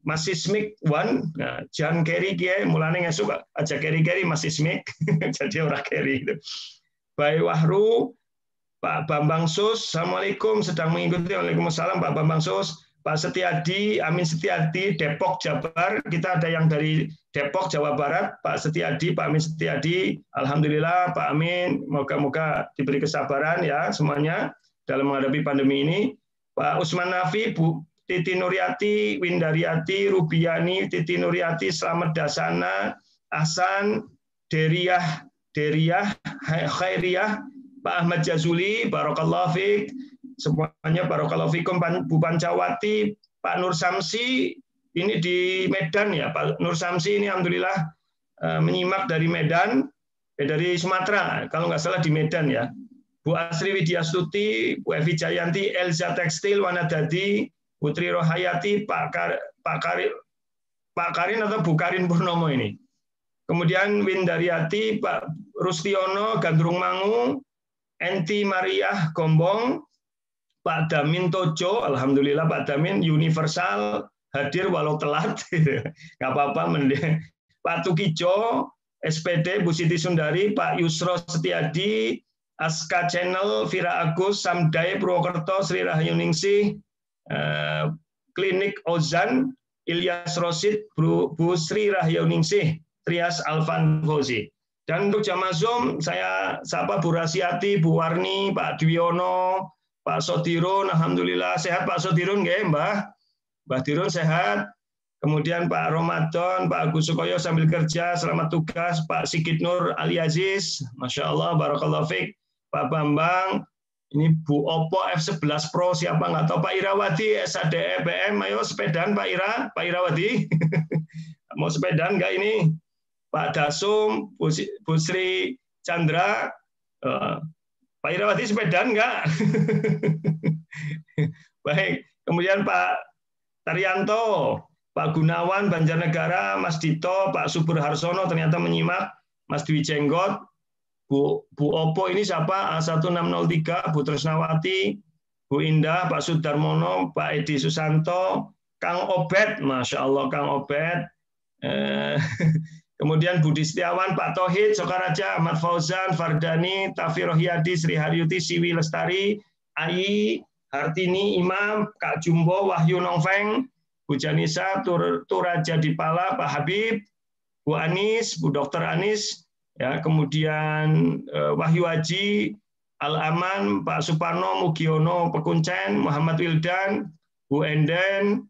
Mas Sismik Wan, nah, Jan Keri, mulane ngesuk aja Keri Mas Sismik, jadi orang Keri. Bayi Wahru, Pak Bambang Sus, Assalamualaikum, sedang mengikuti, Waalaikumsalam, Pak Bambang Sus, Pak Setiadi, Amin Setiadi, Depok, Jabar, kita ada yang dari Depok, Jawa Barat, Pak Setiadi, Pak Amin Setiadi, Alhamdulillah, Pak Amin, moga-moga diberi kesabaran ya semuanya dalam menghadapi pandemi ini. Pak Usman Nafi, Bu Titi Nuryati, Windaryati, Rubiani, Titi Nuryati, Slamet Dasana, Ahsan, Deriyah, Khairiyah, Pak Ahmad Jazuli, Barakallahu Fik, semuanya Barakallahu Fikum, Bu Pancawati, Pak Nur Samsi, ini di Medan ya, Pak Nur Samsi ini alhamdulillah menyimak dari Medan, dari Sumatera, kalau nggak salah di Medan ya. Bu Asri Widyastuti, Bu Evi Jayanti, Elza Tekstil, Wanadadi, Putri Rohayati, Pak Karin atau Bu Karin Purnomo ini. Kemudian Windaryati, Pak Rustiono, Gandrung Mangu, Enti Mariah Gombong, Pak Damin Tojo, alhamdulillah Pak Damin universal hadir walau telat, nggak apa-apa. Pak Tukijo, SPD, Bu Siti Sundari, Pak Yusro Setiadi, Aska Channel, Vira Agus, Samdai Purwokerto, Sri Rahayu Ningsih, Klinik Ozan, Ilyas Rosid, Bu Sri Rahayu Ningsih, Trias Alvan Fauzi. Dan untuk jamaah Zoom, saya sapa Bu Rasiati, Bu Warni, Pak Dwiono, Pak Sodirun, alhamdulillah sehat Pak Sodirun, nggih Mbah. Mbah Dirun sehat. Kemudian Pak Ramadan, Pak Agus Sukoyo sambil kerja, selamat tugas. Pak Sigit Nur Ali Aziz, Masya Allah, Barakallahu Fik. Pak Bambang, ini Bu Oppo F11 Pro, siapa nggak tahu. Pak Irawati, SADE BM, ayo sepedaan Pak Irawati. Mau sepedaan nggak ini? Pak Dasum, Bu Sri Chandra, Pak Irawati sepedaan nggak? Baik, kemudian Pak Taryanto, Pak Gunawan, Banjarnegara, Mas Dito, Pak Subur Harsono ternyata menyimak, Mas Dwi Jenggot, Bu Oppo ini siapa? A1603, Bu Tresnawati, Bu Indah, Pak Sudarmono, Pak Edi Susanto, Kang Obed, Masya Allah Kang Obed, kemudian Budi Setiawan, Pak Tohid, Sokaraja, Ahmad Fauzan, Fardani, Tafi Rohiyadi, Sri Haryuti, Siwi Lestari, Ai, Hartini, Imam, Kak Jumbo, Wahyu Nongfeng, Bu Janisa, Turaja Dipala, Pak Habib, Bu Anis, Bu Dr. Anis, ya, kemudian Wahyu Haji, Al-Aman, Pak Suparno, Mugiono, Pekuncen, Muhammad Wildan, Bu Enden,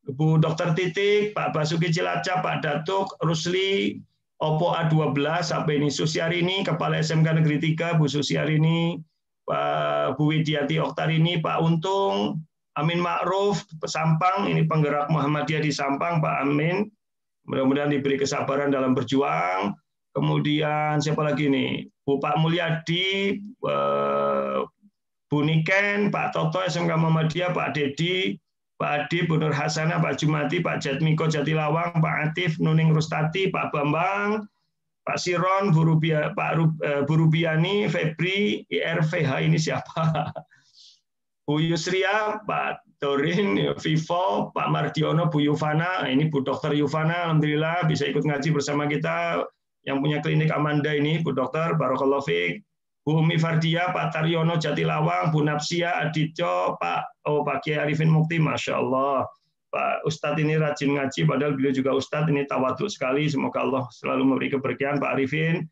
Bu Dr. Titik, Pak Basuki Cilacap, Pak Datuk, Rusli, Opo A12, sampai ini Susiarini, Kepala SMK Negeri 3, Bu Susiarini, Pak Bu Widiati Oktarini, Pak Untung, Amin Ma'ruf, Sampang, ini penggerak Muhammadiyah di Sampang, Pak Amin, mudah-mudahan diberi kesabaran dalam berjuang. Kemudian siapa lagi nih? Bu Pak Mulyadi, Bu Niken, Pak Toto SMK Muhammadiyah, Pak Dedi, Pak Adi, Bu Nur Hasanah, Pak Jumati, Pak Jatmiko Jatilawang, Pak Atif, Nuning Rustati, Pak Bambang, Pak Siron, Pak Burubiani, Febri, IRVH ini siapa? Bu Yusria, Pak Torin, Vivo, Pak Mardiono, Bu Yuvana, ini Bu Dokter Yuvana, alhamdulillah bisa ikut ngaji bersama kita. Yang punya klinik Amanda ini, Bu Dokter, Barakallahu Fiik. Bu Umi Fardia, Pak Taryono Jatilawang, Bu Napsia, Adityo, Pak Kiai Arifin Mukti, Masya Allah. Pak Ustadz ini rajin ngaji, padahal beliau juga Ustadz, ini tawaduk sekali, semoga Allah selalu memberi keberkahan, Pak Arifin.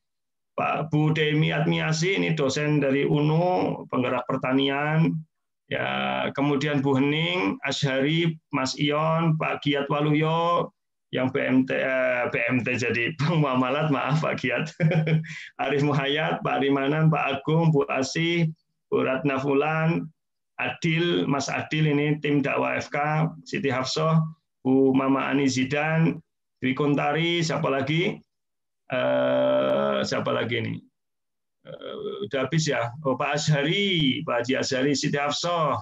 Pak Bu Demi Atmiasi, ini dosen dari UNU, penggerak pertanian. Ya, kemudian Bu Hening, Ashari, Mas Ion, Pak Giat Waluyo, yang BMT jadi Muamalat, maaf Pak Giat. Arif Muhayyad, Pak Rimanan, Pak Agung, Bu Asih, Bu Ratna Fulan, Adil, Mas Adil ini tim dakwah FK, Siti Hafsoh, Bu Mama Ani Zidan, Dwi Kuntari, siapa lagi? Siapa lagi nih? Udah habis ya. Oh, Pak Ashari, Pak Haji Ashari, Siti Hafsoh,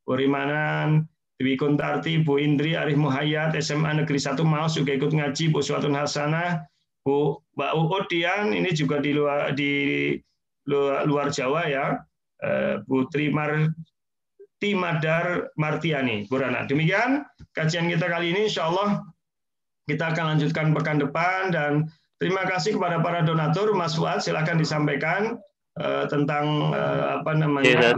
Bu Rimanan, Dwi Kuntarti, Bu Indri, Arif Muhayyad, SMA Negeri 1 Maus juga ikut ngaji, Bu Suatun Hasanah, Mbak Uud Dian, ini juga di luar Jawa ya, Bu Trimarti Madar Martiani, Bu Rana. Demikian kajian kita kali ini, insya Allah kita akan lanjutkan pekan depan, dan terima kasih kepada para donatur. Mas Fuad, silakan disampaikan tentang apa namanya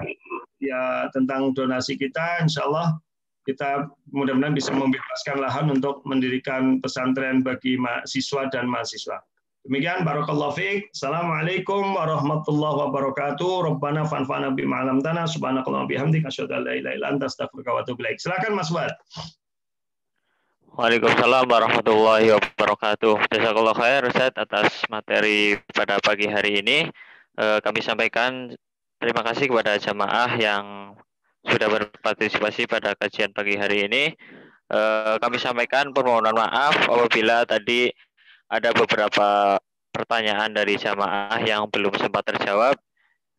ya, tentang donasi kita. Insya Allah kita mudah-mudahan bisa membebaskan lahan untuk mendirikan pesantren bagi siswa dan mahasiswa. Demikian, barakallahu fiik. Assalamualaikum warahmatullahi wabarakatuh. Rabbana fanfa'na bima 'allamtana, subhanakallahumma bihamdika asyhadu an la ilaha illa anta astaghfiruka wa atubu ilaik. Silakan Mas Fuad. Waalaikumsalam warahmatullahi wabarakatuh. Jazakallah khair Ustaz atas materi pada pagi hari ini. Kami sampaikan terima kasih kepada jamaah yang sudah berpartisipasi pada kajian pagi hari ini. Kami sampaikan permohonan maaf apabila tadi ada beberapa pertanyaan dari jamaah yang belum sempat terjawab.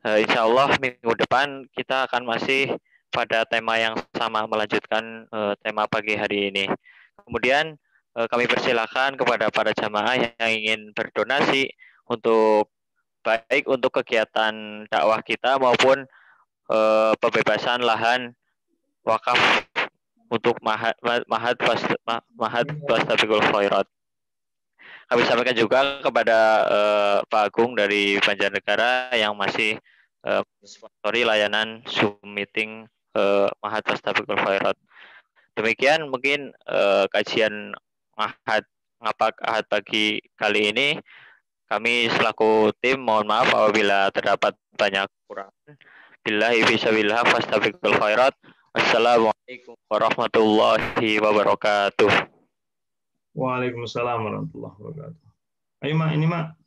Insya Allah minggu depan kita akan masih pada tema yang sama, melanjutkan tema pagi hari ini. Kemudian kami persilakan kepada para jamaah yang ingin berdonasi untuk baik untuk kegiatan dakwah kita maupun pembebasan lahan wakaf untuk Mahat Fastabiqul Khairat. Kami sampaikan juga kepada Pak Agung dari Banjarnegara yang masih sponsori layanan Zoom meeting Mahat Fastabiqul Khairat. Demikian mungkin kajian Ngapak Ahad pagi kali ini. Kami selaku tim mohon maaf apabila terdapat banyak kekurangan. Billahi fisabilillah fastabiqul khairat. Wassalamualaikum warahmatullahi wabarakatuh. Waalaikumsalam warahmatullahi wabarakatuh. Ayo Mak, ini Mak.